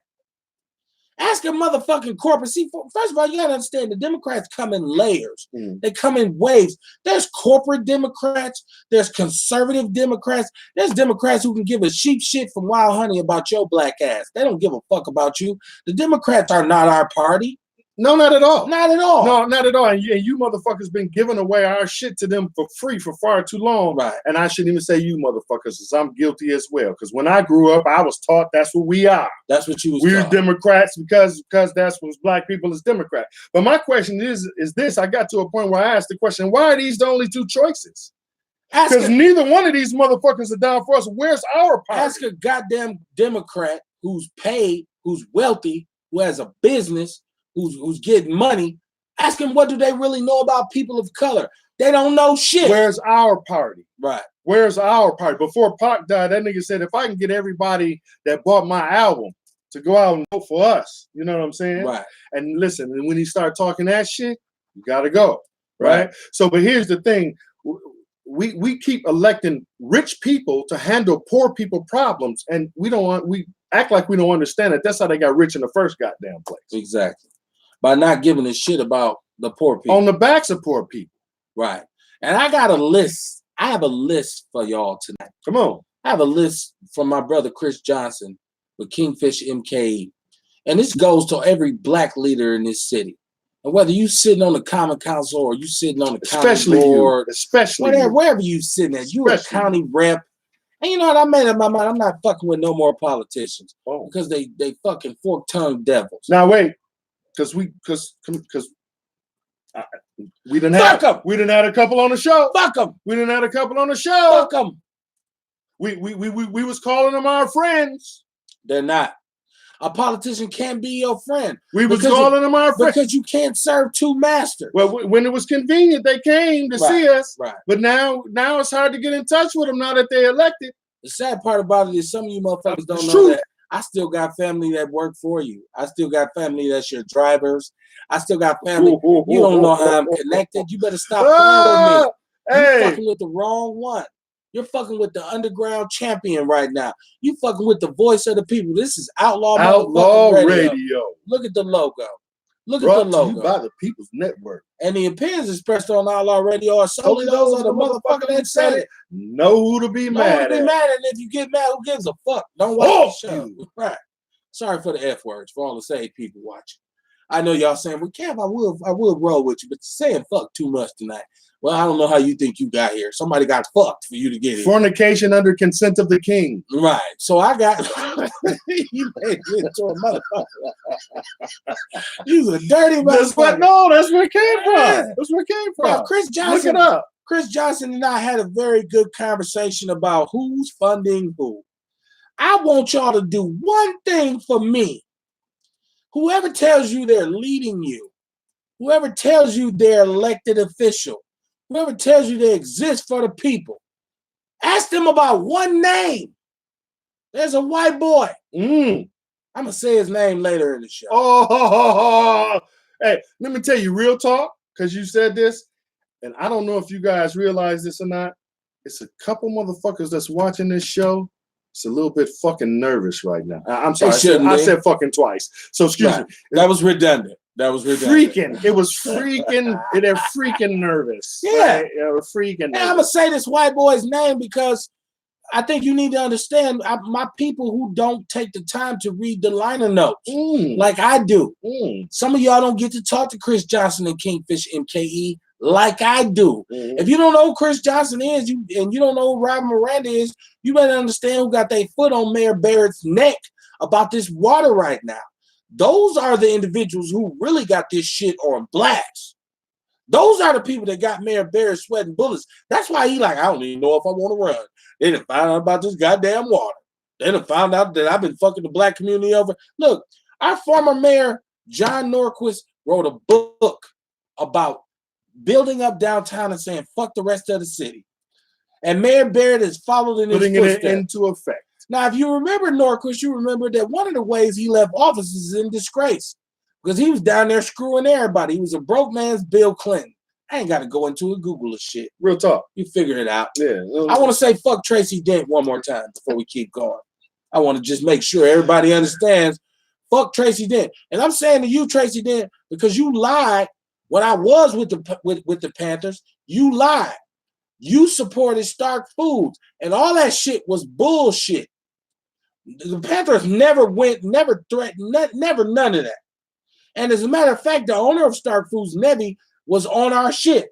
Ask a motherfucking corporate. See, first of all, you gotta understand the Democrats come in layers. They come in waves. There's corporate Democrats. There's conservative Democrats. There's Democrats who can give a sheep shit from Wild Honey about your black ass. They don't give a fuck about you. The Democrats are not our party. No, not at all. Not at all. No, not at all. And you motherfuckers been giving away our shit to them for free for far too long. Right. And I shouldn't even say you motherfuckers, because I'm guilty as well. Because when I grew up, I was taught that's what we are. That's what you was We're taught. Democrats because that's what black people is Democrat. But my question is this. I got to a point where I asked the question, why are these the only two choices? Because neither one of these motherfuckers are down for us. Where's our party? Ask a goddamn Democrat who's paid, who's wealthy, who has a business, who's getting money. Ask them, what do they really know about people of color? They don't know shit. Where's our party? Right. Where's our party? Before Pac died, that nigga said, if I can get everybody that bought my album to go out and vote for us, you know what I'm saying? Right. And listen, and when he started talking that shit, you gotta go. Right? So, but here's the thing. we keep electing rich people to handle poor people problems, and we act like we don't understand it. That's how they got rich in the first goddamn place. Exactly. By not giving a shit about the poor people. On the backs of poor people. Right. And I got a list. I have a list for y'all tonight. Come on. I have a list from my brother Chris Johnson with Kingfish MKE. And this goes to every black leader in this city. And whether you sitting on the common council or you sitting on the especially county board, wherever you sitting at, you a county rep. And you know what? I made up my mind. I'm not fucking with no more politicians because they fucking fork-tongued devils. Now wait, because we didn't have a couple on the show. Fuck them. We didn't have a couple on the show. Fuck them. We was calling them our friends. They're not. A politician can't be your friend. We was calling them our friends because you can't serve two masters. Well, when it was convenient, they came to see us. Right. But now it's hard to get in touch with them now that they're elected. The sad part about it is some of you motherfuckers don't know that I still got family that work for you. I still got family that's your drivers. I still got family. You don't know how I'm connected. You better stop playing with me. You're fucking with the wrong one. You're fucking with the underground champion right now. You fucking with the voice of the people. This is Outlaw Radio. Look at the logo. Look at the logo. To you by the People's Network. And the opinions expressed on Outlaw Radio are solely those of the motherfucker that said it. Know who to be mad at. And if you get mad, who gives a fuck? Don't watch the show. Right. Sorry for the F words for all the same people watching. I know y'all saying, well, Kev, I will roll with you, but you're saying fuck too much tonight. Well, I don't know how you think you got here. Somebody got fucked for you to get here. Fornication under consent of the king. Right. So I got you made me into a motherfucker. He's a dirty motherfucker. No, that's where it came from. That's where it came from. Now, Chris Johnson. Look it up. Chris Johnson and I had a very good conversation about who's funding who. I want y'all to do one thing for me. Whoever tells you they're leading you, whoever tells you they're elected official, whoever tells you they exist for the people, ask them about one name. There's a white boy. I'm going to say his name later in the show. Hey, let me tell you real talk, because you said this, and I don't know if you guys realize this or not. It's a couple motherfuckers that's watching this show. It's a little bit fucking nervous right now. I'm sorry. I said fucking twice. So excuse me. That was redundant. Freaking. It was freaking. They're freaking nervous. Yeah. Right? They were freaking nervous. I'm going to say this white boy's name because I think you need to understand my people who don't take the time to read the liner notes like I do. Some of y'all don't get to talk to Chris Johnson and Kingfish MKE like I do. If you don't know who Chris Johnson is, and you don't know who Robin Miranda is, you better understand who got their foot on Mayor Barrett's neck about this water right now. Those are the individuals who really got this shit on blast. Those are the people that got Mayor Barrett sweating bullets. That's why he like, I don't even know if I want to run. They didn't find out about this goddamn water. They done found out that I've been fucking the black community over. Look, our former mayor, John Norquist, wrote a book about building up downtown and saying, fuck the rest of the city. And Mayor Barrett has followed in his footsteps. Putting it into effect. Now, if you remember Norquist, you remember that one of the ways he left office is in disgrace because he was down there screwing everybody. He was a broke man's Bill Clinton. I ain't got to go into it, Google the shit. Real talk. You figure it out. Yeah. I want to say fuck Tracy Dent one more time before we keep going. I want to just make sure everybody understands fuck Tracy Dent. And I'm saying to you, Tracy Dent, because you lied when I was with the Panthers. You lied. You supported Stark Foods, and all that shit was bullshit. The Panthers never threatened, never none of that. And as a matter of fact, the owner of Stark Foods, Nevi, was on our shit.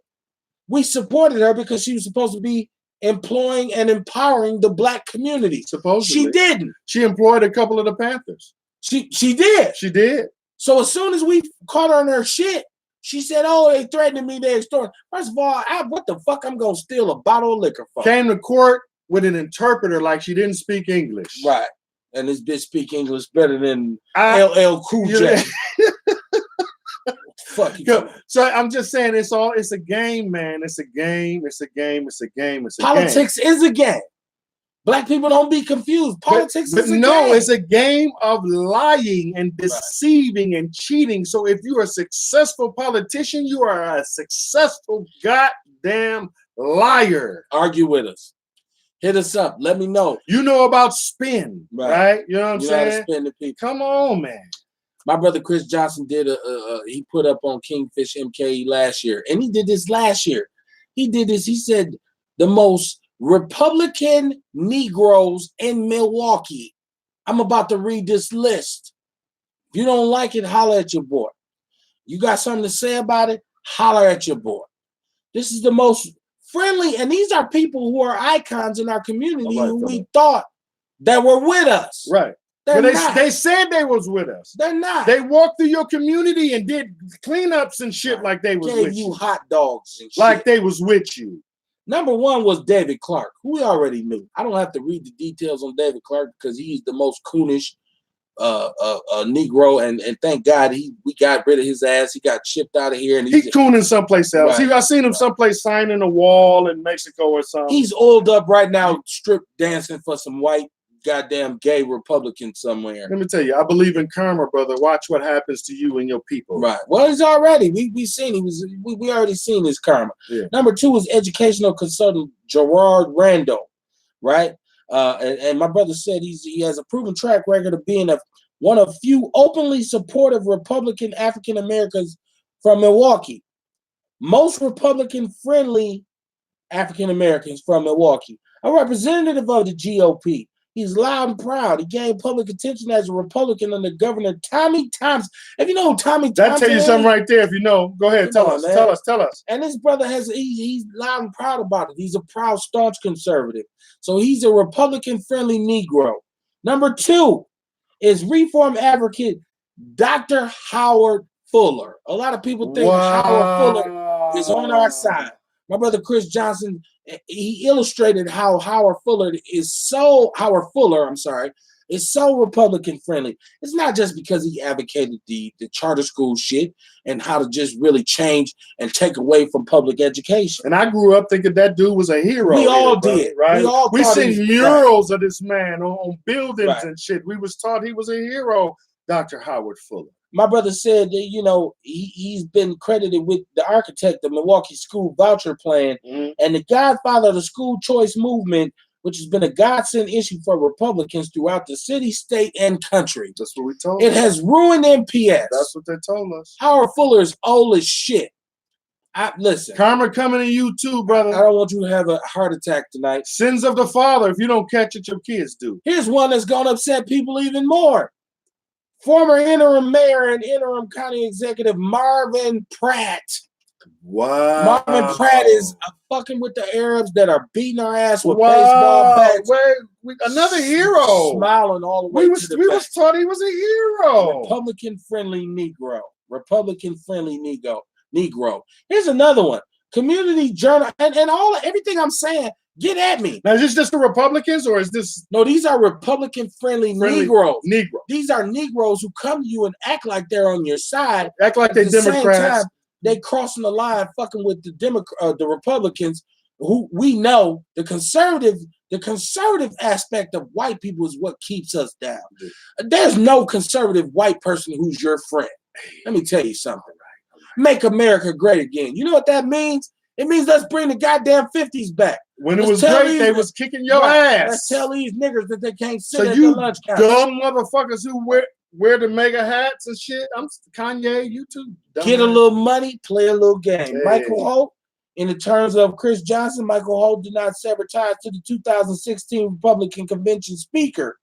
We supported her because she was supposed to be employing and empowering the black community. Supposedly. She didn't. She employed a couple of the Panthers. She did. She did. So as soon as we caught her on her shit, she said, oh, they threatened me, they extorted. First of all, what the fuck I'm going to steal a bottle of liquor for? Came to court with an interpreter like she didn't speak English. Right. And this bitch speak English better than LL Cool J. Fuck you. So I'm just saying it's a game, man. It's a game. Politics is a game. Black people don't be confused. Politics but is a no, game. it's a game of lying and deceiving and cheating. So if you're a successful politician, you are a successful goddamn liar. Argue with us. Hit us up. Let me know. You know about spin, right? You know what I'm You know how to saying? spin the people. Come on, man. My brother Chris Johnson did he put up on Kingfish MKE last year, and he did this last year. He did this. He said the most Republican Negroes in Milwaukee. I'm about to read this list. If you don't like it, holler at your boy. You got something to say about it, holler at your boy. This is the most friendly, and these are people who are icons in our community who we thought that were with us. Right. They said they was with us. They're not. They walked through your community and did cleanups and shit like they was with you. Hot dogs and shit. Like they was with you. Number one was David Clark, who we already knew. I don't have to read the details on David Clark because he's the most coonish Negro, and thank God we got rid of his ass. He got shipped out of here, and he's cooning someplace else. Right. I seen him someplace signing a wall in Mexico or something. He's oiled up right now, strip dancing for some white goddamn gay Republican somewhere. Let me tell you, I believe in karma, brother. Watch what happens to you and your people. Right. Well, he's already we seen we already seen his karma. Yeah. Number two is educational consultant Gerard Randall, right? And my brother said he has a proven track record of being one of few openly supportive Republican African Americans from Milwaukee. Most Republican-friendly African Americans from Milwaukee. A representative of the GOP. He's loud and proud. He gained public attention as a Republican under Governor Tommy Thompson. If you know who Tommy Thompson that tell you something right there. If you know, go ahead, tell us. And this brother he's loud and proud about it. He's a proud, staunch conservative. So he's a Republican-friendly Negro. Number two is reform advocate Dr. Howard Fuller. A lot of people think Howard Fuller is on our side. My brother Chris Johnson, he illustrated how Howard Fuller is so Republican friendly. It's not just because he advocated the charter school shit and how to just really change and take away from public education. And I grew up thinking that dude was a hero. We all did, right? We seen murals of this man on buildings and shit. We was taught he was a hero, Dr. Howard Fuller. My brother said that, you know, he's been credited with the architect of Milwaukee School Voucher Plan and the godfather of the school choice movement, which has been a godsend issue for Republicans throughout the city, state, and country. That's what we told It has ruined MPS. That's what they told us. Howard Fuller is old as shit. Listen. Karma coming to you too, brother. I don't want you to have a heart attack tonight. Sins of the father. If you don't catch it, your kids do. Here's one that's going to upset people even more. Former interim mayor and interim county executive Marvin Pratt. Wow. Marvin Pratt is fucking with the Arabs that are beating our ass with baseball bats. Another hero. Smiling all the way to the back. We was taught he was a hero. Republican-friendly Negro. Republican-friendly Negro. Here's another one. Community journal and everything I'm saying. Get at me. Now, is this just the Republicans or is this? No, these are Republican-friendly Negroes. Negro. These are Negroes who come to you and act like they're on your side. Act like they're Democrats. Same time, they crossing the line, fucking with the Republicans, who we know the conservative aspect of white people is what keeps us down. There's no conservative white person who's your friend. Let me tell you something. Make America great again. You know what that means? It means let's bring the goddamn 50s back. When it was great, they was kicking your ass. Let's tell these niggers that they can't sit at the lunch counter. Dumb motherfuckers who wear the mega hats and shit. I'm Kanye, you too. Get a little money, play a little game. Hey. Michael Holt, in the terms of Chris Johnson, Michael Holt did not sever ties to the 2016 Republican convention speaker,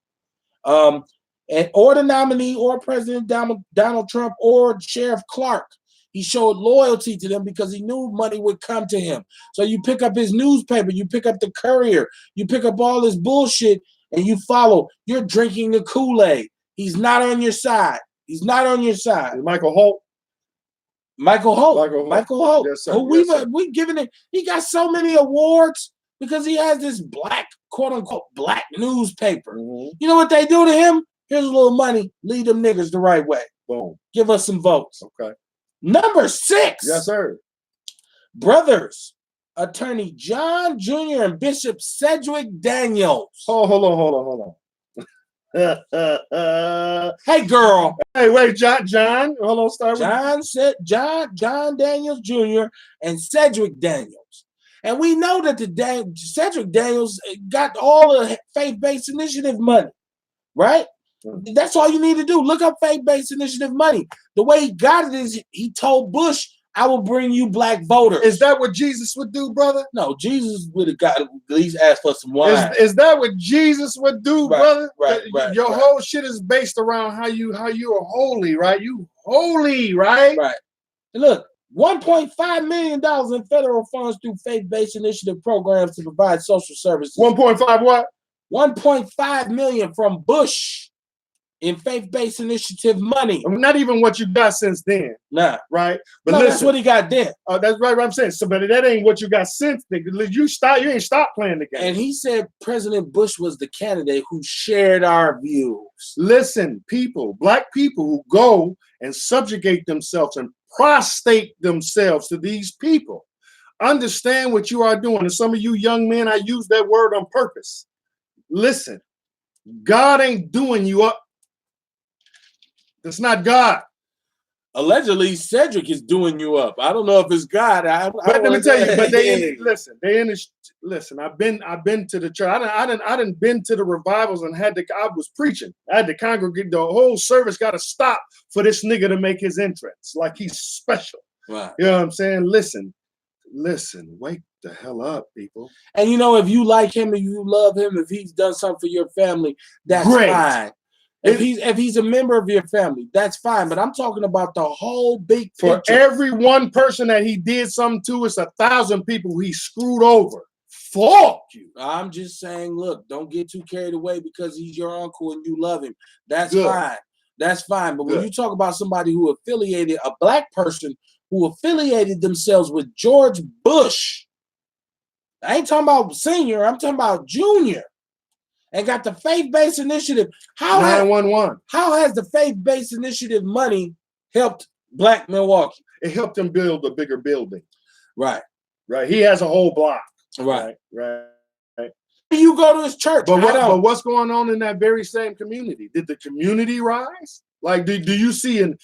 or the nominee, or President Donald Trump, or Sheriff Clark. He showed loyalty to them because he knew money would come to him. So you pick up his newspaper, you pick up the Courier, you pick up all this bullshit, and you follow. You're drinking the Kool-Aid. He's not on your side. He's not on your side. Michael Holt. Michael Holt. Yes, sir. We've given it. He got so many awards because he has this black, quote unquote, black newspaper. You know what they do to him? Here's a little money. Lead them niggers the right way. Boom. Give us some votes. Okay. Number 6. Yes, sir. Brothers Attorney John Jr. and Bishop Cedric Daniels. Hold on. Hey, girl. Hey, wait, John. Hold on, start with John Daniels Jr. and Cedric Daniels. And we know that Cedric Daniels got all the faith-based initiative money, right? That's all you need to do. Look up faith-based initiative money. The way he got it is he told Bush, I will bring you black voters. Is that what Jesus would do, brother? No, Jesus would have got at least asked for some wine. Is that what Jesus would do, brother? Right. Your whole shit is based around how you are holy, right? You holy, right? Right. And look, $1.5 million in federal funds through faith-based initiative programs to provide social services. 1.5 what? 1.5 million from Bush in faith-based initiative money. Not even what you got since then. Nah. Right? But no, listen, that's what he got then. That's right what I'm saying. So, but that ain't what you got since then. You ain't stopped playing the game. And he said President Bush was the candidate who shared our views. Listen, black people who go and subjugate themselves and prostrate themselves to these people, understand what you are doing. And some of you young men, I use that word on purpose. Listen, God ain't doing you up. That's not God. Allegedly, Cedric is doing you up. I don't know if it's God. But let me tell you. But listen. I've been to the church. I done been to the revivals and I was preaching. I had to congregate. The whole service got to stop for this nigga to make his entrance, like he's special. Right. You know what I'm saying? Listen. Wake the hell up, people. And you know, if you like him and you love him, if he's done something for your family, that's great. Fine. If he's a member of your family, that's fine. But I'm talking about the whole big picture. For every one person that he did something to, it's 1,000 people he screwed over. Fuck you. I'm just saying, look, don't get too carried away because he's your uncle and you love him. That's Good. fine. That's fine. But Good. when you talk about somebody who affiliated, a black person who affiliated themselves with George Bush, I ain't talking about senior, I'm talking about junior. And got the faith-based initiative. 911. How has the faith-based initiative money helped Black Milwaukee? It helped him build a bigger building. Right. He has a whole block. Right. You go to his church. But what's going on in that very same community? Did the community rise? Like, do you see an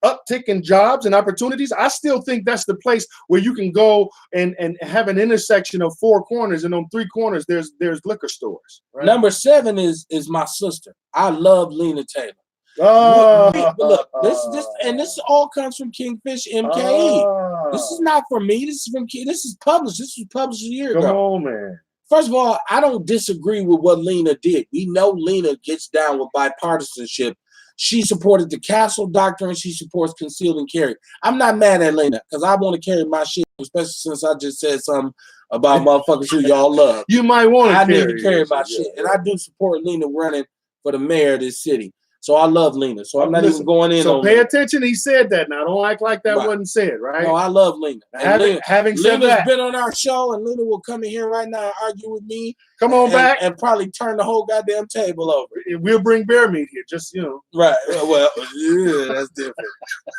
uptick in jobs and opportunities? I still think that's the place where you can go and have an intersection of 4 corners, and on 3 corners there's liquor stores. Right? Number 7 is my sister. I love Lena Taylor. Look, this all comes from Kingfish MKE. This is not for me. This is published. This was published a year ago. Come on, man. First of all, I don't disagree with what Lena did. We know Lena gets down with bipartisanship. She supported the Castle Doctrine. She supports conceal and carry. I'm not mad at Lena because I want to carry my shit, especially since I just said something about motherfuckers who y'all love. You might want to I need to carry my shit. And I do support Lena running for the mayor of this city. So I love Lena. So I'm not even going in on So pay Lena. attention. He said that. Now don't act like that wasn't said, right? No, I love Lena. Having said Lena's that, been on our show, and Lena will come in here right now and argue with me. Come on back. And probably turn the whole goddamn table over. We'll bring bear meat here, just, you know. Right. Well, yeah, that's different.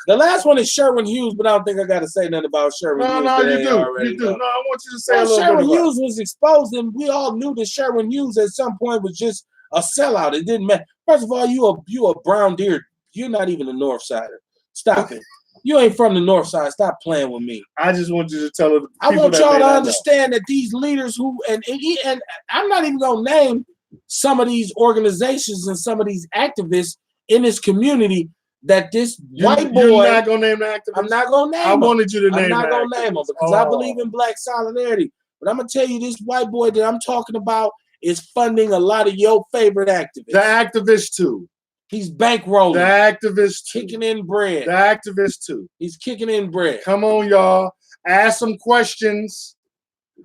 The last one is Sherwin Hughes, but I don't think I got to say nothing about Sherwin Hughes. No, you do. You do. No, I want you to say a little Sherwin bit about Hughes was exposed, and we all knew that Sherwin Hughes at some point was just a sellout. It didn't matter. First of all, you a brown deer. You're not even a North Sider. Stop it. You ain't from the North Side. Stop playing with me. I just want you to tell it. I want y'all to understand that these leaders who and I'm not even gonna name some of these organizations and some of these activists in this community that this white boy. You're not gonna name the activists. I'm not gonna name. I wanted you to name. I'm not gonna name them because I believe in black solidarity. But I'm gonna tell you, this white boy that I'm talking about is funding a lot of your favorite activists. The activists too. He's bankrolling. The activists too. Kicking in bread. The activists too. He's kicking in bread. Come on, y'all. Ask some questions.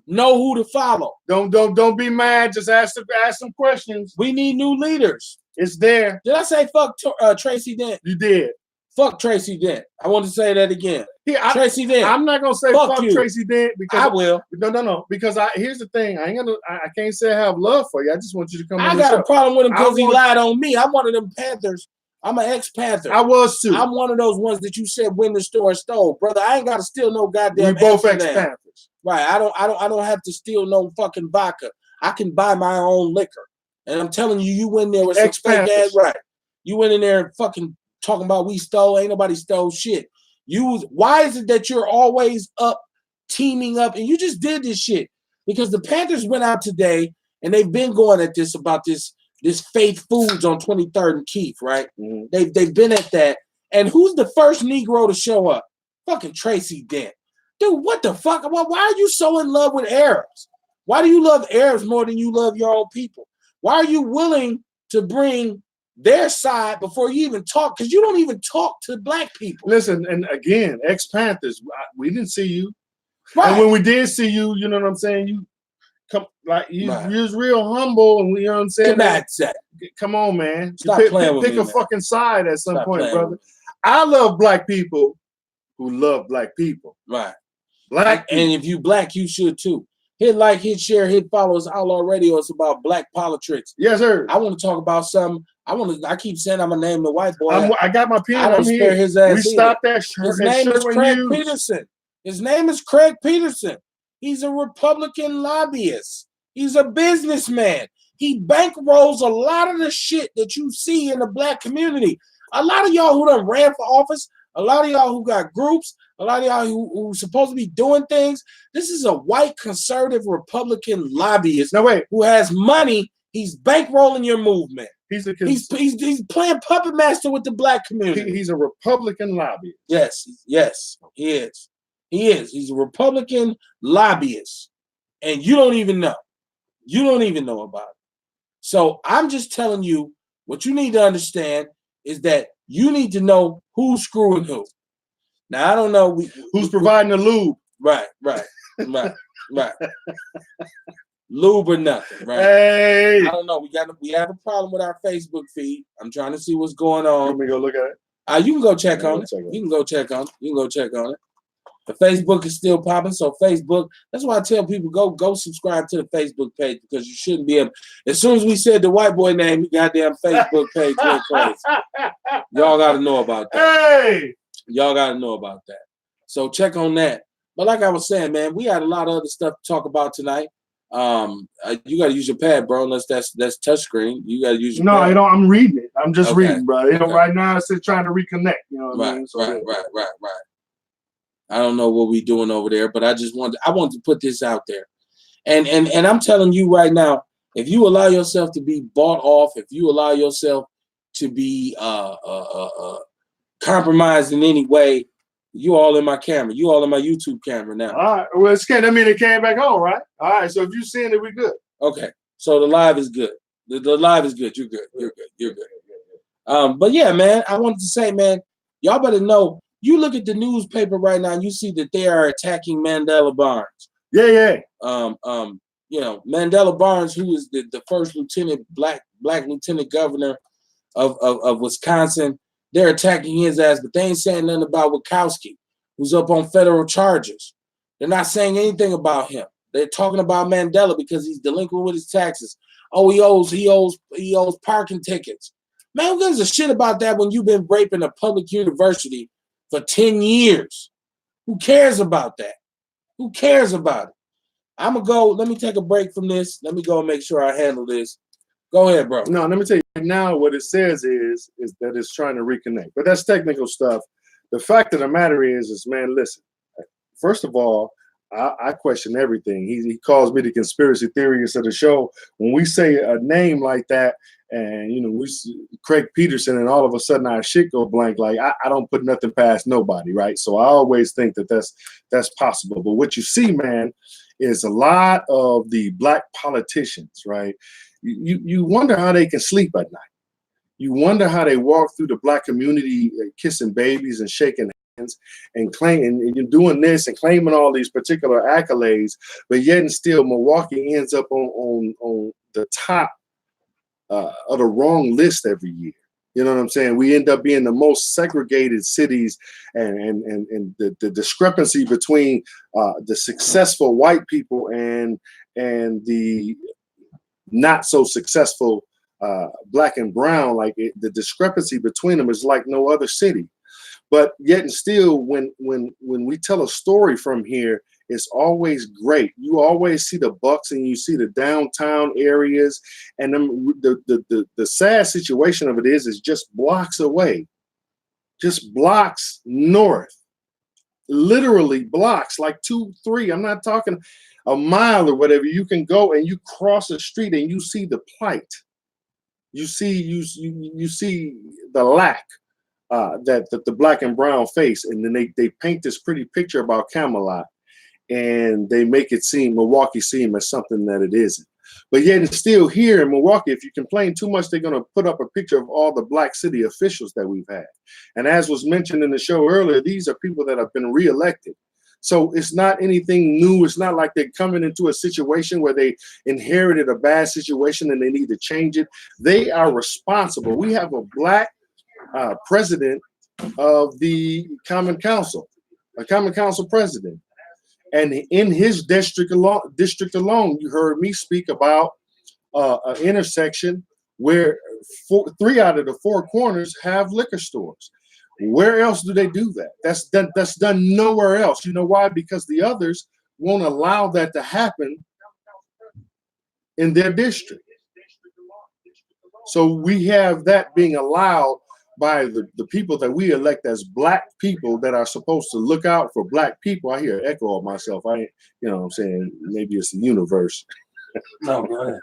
Know who to follow. Don't be mad. Just ask some questions. We need new leaders. It's there. Did I say fuck Tracy Dent? You did. Fuck Tracy Dent. I want to say that again. Tracy Dent. I'm not gonna say fuck Tracy Dent because I will. No. Because here's the thing. I can't say I have love for you. I just want you to come. I got a problem with him because he lied on me. I'm one of them Panthers. I'm an ex-Panther. I was too. I'm one of those ones that you said win the store and stole, brother. I ain't got to steal no goddamn. We both Amsterdam. ex-Panthers. Right. I don't have to steal no fucking vodka. I can buy my own liquor. And I'm telling you, you went there with some fake ass, right? You went in there and fucking talking about we stole. Ain't nobody stole shit. Why is it that you're always up teaming up? And you just did this shit because the Panthers went out today and they've been going at this about this Faith Foods on 23rd and Keith, right? Mm-hmm. They've been at that. And who's the first Negro to show up? Fucking Tracy Dent. Dude, what the fuck? Why are you so in love with Arabs? Why do you love Arabs more than you love your own people? Why are you willing to bring their side before you even talk? Because you don't even talk to black people. Listen, and again, ex-Panthers, we didn't see you. Right. And when we did see you, you know what I'm saying? You come like you was real humble, and you know what I'm saying? Come on, man. Stop playing with me, pick a man. fucking side at some point, brother. I love black people who love black people. Right. Black and if you black, you should too. Hit like, hit share, hit follow us. Outlaw Radio. It's about black Politrix. Yes, sir. I want to talk about something. I keep saying I'm gonna name the white boy. I got my pen. I don't spare his ass. We stopped that. His name is Craig Peterson. His name is Craig Peterson. He's a Republican lobbyist. He's a businessman. He bankrolls a lot of the shit that you see in the black community. A lot of y'all who done ran for office, a lot of y'all who got groups, a lot of y'all who supposed to be doing things. This is a white conservative Republican lobbyist. No, wait. Who has money. He's bankrolling your movement. He's playing puppet master with the black community. He's a Republican lobbyist. Yes, he is. He is. He's a Republican lobbyist. And you don't even know. You don't even know about it. So I'm just telling you what you need to understand is that you need to know who's screwing who. Now, I don't know who's providing the lube. Right. Lube or nothing, right? Hey. I don't know. We have a problem with our Facebook feed. I'm trying to see what's going on. Let me go look at it. You can go check on it. You can go check on it. The Facebook is still popping, so Facebook. That's why I tell people go subscribe to the Facebook page because you shouldn't be able. As soon as we said the white boy name, the goddamn Facebook page went crazy. Y'all got to know about that. Hey, y'all got to know about that. So check on that. But like I was saying, man, we had a lot of other stuff to talk about tonight. You got to use your pad, bro. Unless that's touchscreen, you got to use your pad. No, I'm reading it. I'm just reading, bro. You know, right now it's just trying to reconnect. You know what I mean? So, Right. I don't know what we're doing over there, but I wanted to put this out there. And I'm telling you right now, if you allow yourself to be bought off, if you allow yourself to be compromised in any way, you all in my camera. You all in my YouTube camera now. All right. Well, that mean it came back home, right? All right. So if you're seeing it, we're good. Okay. So the live is good. The live is good. You're good. You're good. But yeah, man, I wanted to say, man, y'all better know. You look at the newspaper right now and you see that they are attacking Mandela Barnes. Yeah. You know, Mandela Barnes, who is the first black lieutenant governor of Wisconsin, they're attacking his ass, but they ain't saying nothing about Wachowski, who's up on federal charges. They're not saying anything about him. They're talking about Mandela because he's delinquent with his taxes. Oh, he owes parking tickets. Man, who gives a shit about that when you've been raping a public university for 10 years? Who cares about that? Who cares about it? I'm going to go. Let me take a break from this. Let me go and make sure I handle this. Go ahead, bro. No, let me tell you right now what it says is that it's trying to reconnect. But that's technical stuff. The fact of the matter is man, listen. First of all, I question everything. He calls me the conspiracy theorist of the show. When we say a name like that, and you know, we Craig Peterson, and all of a sudden our shit go blank. Like I don't put nothing past nobody, right? So I always think that that's possible. But what you see, man, is a lot of the black politicians, right? You wonder how they can sleep at night. You wonder how they walk through the black community kissing babies and shaking hands and claiming, and you're doing this and claiming all these particular accolades, but yet and still Milwaukee ends up on the top of the wrong list every year. You know what I'm saying? We end up being the most segregated cities, and the discrepancy between the successful white people and the not so successful black and brown, like the discrepancy between them is like no other city. But yet and still, when we tell a story from here, it's always great. You always see the Bucks and you see the downtown areas, and the sad situation of it is just blocks away, just blocks north, literally blocks, like 2, 3. I'm not talking a mile or whatever. You can go and you cross the street and you see the plight. You see the lack that the black and brown face, and then they paint this pretty picture about Camelot, and they make it seem Milwaukee seem as something that it isn't. But yet it's still here in Milwaukee. If you complain too much, they're going to put up a picture of all the black city officials that we've had. And as was mentioned in the show earlier, these are people that have been reelected. So it's not anything new. It's not like they're coming into a situation where they inherited a bad situation and they need to change it. They are responsible. We have a black president of the Common Council, a Common Council president. And in his district alone, you heard me speak about an intersection where 3 out of the 4 corners have liquor stores. Where else do they do that? That's done nowhere else. You know why? Because the others won't allow that to happen in their district. So we have that being allowed by the people that we elect as black people that are supposed to look out for black people. I hear an echo of myself. I ain't, you know what I'm saying? Maybe it's the universe. No, go ahead.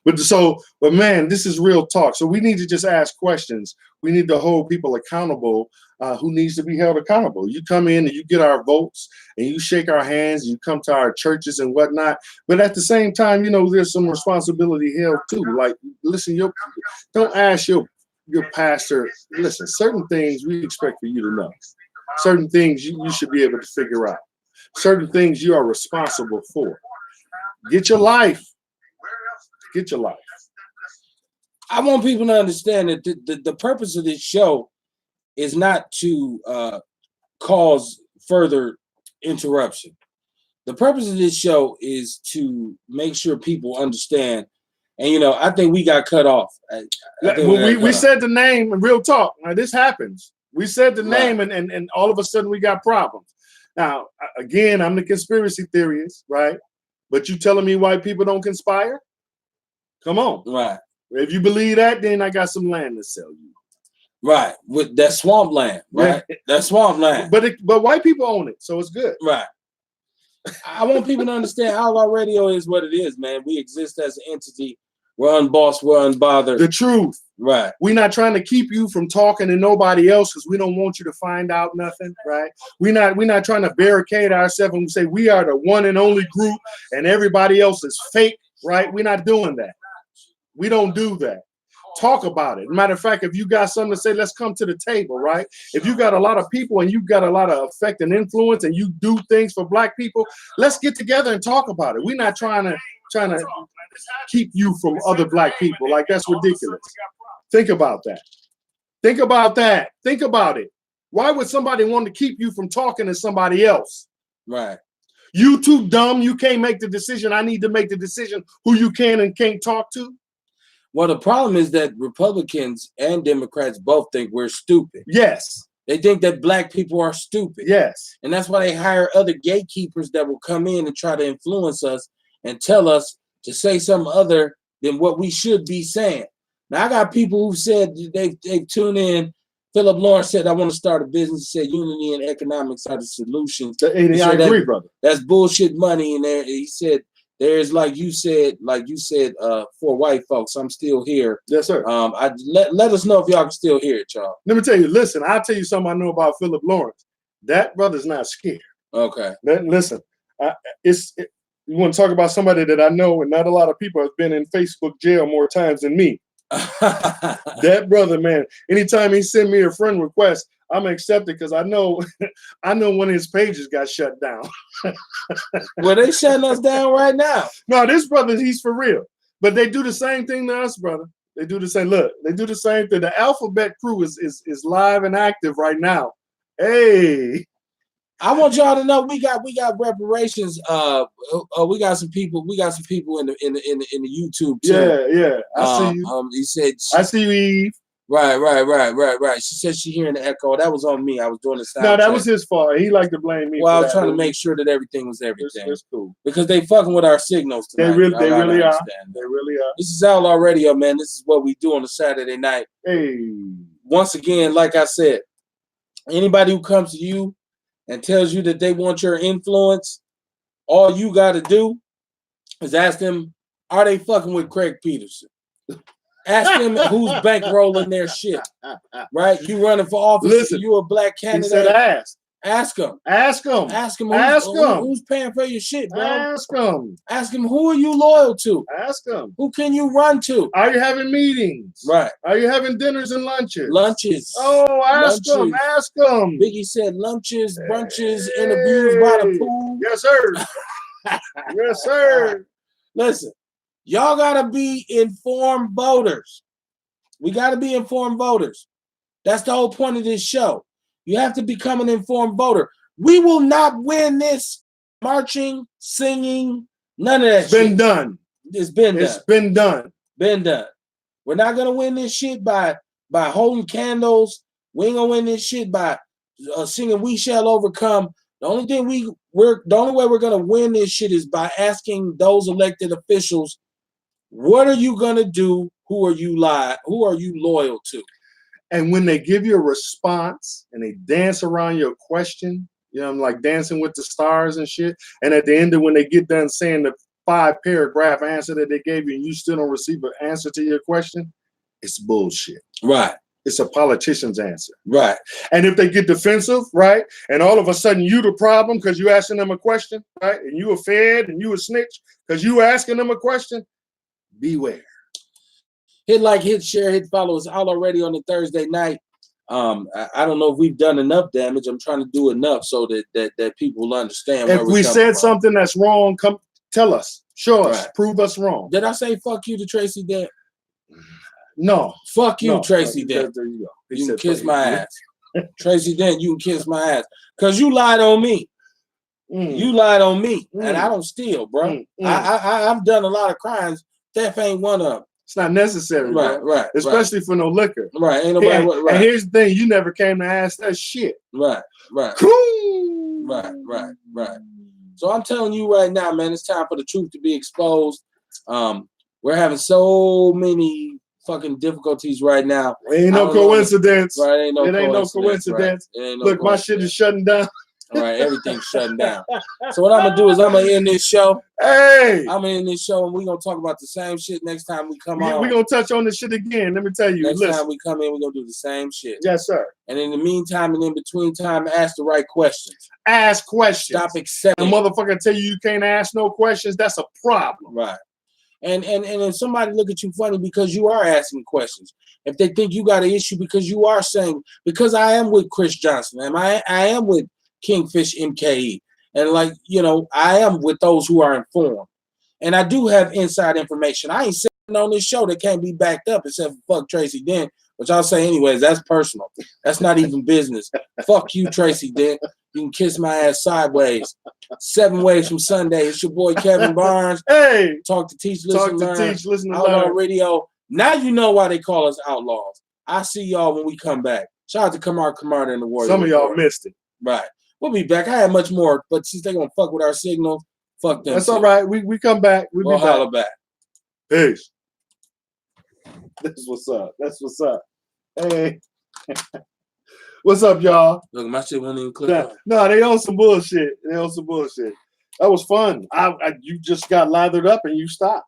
But man, this is real talk. So we need to just ask questions. We need to hold people accountable who needs to be held accountable. You come in and you get our votes and you shake our hands, you come to our churches and whatnot. But at the same time, you know, there's some responsibility held too. Like, listen, don't ask your pastor, listen, certain things we expect for you to know. Certain things you should be able to figure out. Certain things you are responsible for. Get your life. Get your life. I want people to understand that the purpose of this show is not to cause further interruption. The purpose of this show is to make sure people understand. And, you know, I think we got cut off. We said the name, and real talk. Now, this happens. We said the name, and all of a sudden we got problems. Now, again, I'm the conspiracy theorist, right? But you telling me white people don't conspire? Come on. Right. If you believe that, then I got some land to sell you. Right. With that swamp land, right? Yeah. That swamp land. But white people own it, so it's good. Right. I want people to understand Outlaw Radio is what it is, man. We exist as an entity. We're unbossed, we're unbothered. The truth. Right. We're not trying to keep you from talking to nobody else because we don't want you to find out nothing, right? We're not trying to barricade ourselves and say we are the one and only group and everybody else is fake, right? We're not doing that. We don't do that. Talk about it. Matter of fact, if you got something to say, let's come to the table, right? If you got a lot of people and you've got a lot of effect and influence and you do things for black people, let's get together and talk about it. We're not trying to keep you from other black people. Like, that's ridiculous. Think about that. Think about that. Think about it. Why would somebody want to keep you from talking to somebody else? Right. You too dumb. You can't make the decision. I need to make the decision who you can and can't talk to. Well, the problem is that Republicans and Democrats both think we're stupid. Yes. They think that black people are stupid. Yes. And that's why they hire other gatekeepers that will come in and try to influence us and tell us to say something other than what we should be saying. Now, I got people who said they tune in. Philip Lawrence said, I want to start a business. He said, unity and economics are the solutions. I agree, brother. That's bullshit money in there. He said, there's, like you said, for white folks, I'm still here. Yes, sir. Let us know if y'all can still hear it, y'all. Let me tell you, listen, I'll tell you something I know about Philip Lawrence. That brother's not scared. Okay. Listen, you want to talk about somebody that I know, and not a lot of people have been in Facebook jail more times than me. That brother, man, anytime he send me a friend request, I'm accepted because I know one of his pages got shut down. Well, they shutting us down right now. No, this brother, he's for real. But they do the same thing to us, brother. They do the same. Look, they do the same thing. The Alphabet crew is live and active right now. Hey, I want y'all to know we got reparations. We got some people in the YouTube too. Yeah. I see you. He said I see you, Eve. Right. She said she hearing the echo. That was on me. I was doing the sound. No, that check. was his fault. He liked to blame me. Well, I for was that trying to make sure that everything was everything. It's cool. Because they fucking with our signals tonight. They really are. Understand. They really are. This is Outlaw Radio, man. This is what we do on a Saturday night. Hey. Once again, like I said, anybody who comes to you and tells you that they want your influence, all you got to do is ask them, are they fucking with Craig Peterson? Ask them who's bankrolling their shit, right? You running for office, Listen, you a black candidate. He said ask. Ask them. Ask them. Ask them. Ask them. Who's paying for your shit, bro? Ask them. Ask them who are you loyal to? Ask them. Who can you run to? Are you having meetings? Right. Are you having dinners and lunches? Lunches. Oh, ask them. Ask them. Biggie said lunches, brunches, interviews by the pool. Yes, sir. Yes, sir. Listen, y'all gotta be informed voters. We gotta be informed voters. That's the whole point of this show. You have to become an informed voter. We will not win this marching, singing, none of that It's been done. It's been done. It's been done. Been done. We're not gonna win this shit by holding candles. We ain't gonna win this shit by singing "We Shall Overcome." The only thing the only way we're gonna win this shit is by asking those elected officials, what are you gonna do? Who are you loyal to? And when they give you a response and they dance around your question, you know, like Dancing with the Stars and shit. And at the end of when they get done saying the 5-paragraph answer that they gave you and you still don't receive an answer to your question, it's bullshit. Right. It's a politician's answer. Right. And if they get defensive, right, and all of a sudden you the problem because you asking them a question, right, and you a fed and you a snitch because you asking them a question, beware. Hit like, hit share, hit follow us all already on the Thursday night. I don't know if we've done enough damage. I'm trying to do enough so that people will understand. If we said something that's wrong, come tell us, show us, prove us wrong. Did I say fuck you to Tracy Dent? No. Fuck you, Tracy Dent. There you go. You can kiss my ass. Tracy Dent, you can kiss my ass. Because you lied on me. You lied on me. And I don't steal, bro. I've done a lot of crimes. Theft ain't one of them. It's not necessary, right? Especially for no liquor, right? Ain't nobody. Right. And here's the thing: you never came to ask that shit, right? Cool. Right. So I'm telling you right now, man, it's time for the truth to be exposed. We're having so many fucking difficulties right now. Ain't no coincidence. Right? Ain't no coincidence. Right. Look, my shit is shutting down. All right, everything's shutting down. So what I'm gonna do is I'm gonna end this show. Hey, I'm gonna end this show, and we're gonna talk about the same shit next time we come on. We're gonna touch on this shit again. Let me tell you. Next time we come in, we're gonna do the same shit. Yes, sir. And in the meantime, and in between time, ask the right questions. Ask questions. Stop accepting. A motherfucker tell you can't ask no questions. That's a problem. Right. And if somebody look at you funny because you are asking questions, if they think you got an issue because you are saying, because I am with Chris Johnson, and I am with Kingfish MKE, and like, you know, I am with those who are informed, and I do have inside information. I ain't sitting on this show that can't be backed up except for fuck Tracy Dent, which I'll say anyways. That's personal. That's not even business. Fuck you, Tracy Dent. You can kiss my ass sideways. 7 ways from Sunday. It's your boy Kevin Barnes. Hey, talk to teach, listen, learn. Outlaw learn. Radio. Now you know why they call us outlaws. I see y'all when we come back. Shout out to Kamar and the Warrior. Some of y'all missed it. Right. We'll be back. I had much more, but since they're gonna fuck with our signal, fuck them. That's all right. We come back. We'll holler back. Peace. That's what's up. That's what's up. Hey. What's up, y'all? Look, my shit won't even click on. No, they on some bullshit. That was fun. You just got lathered up and you stopped.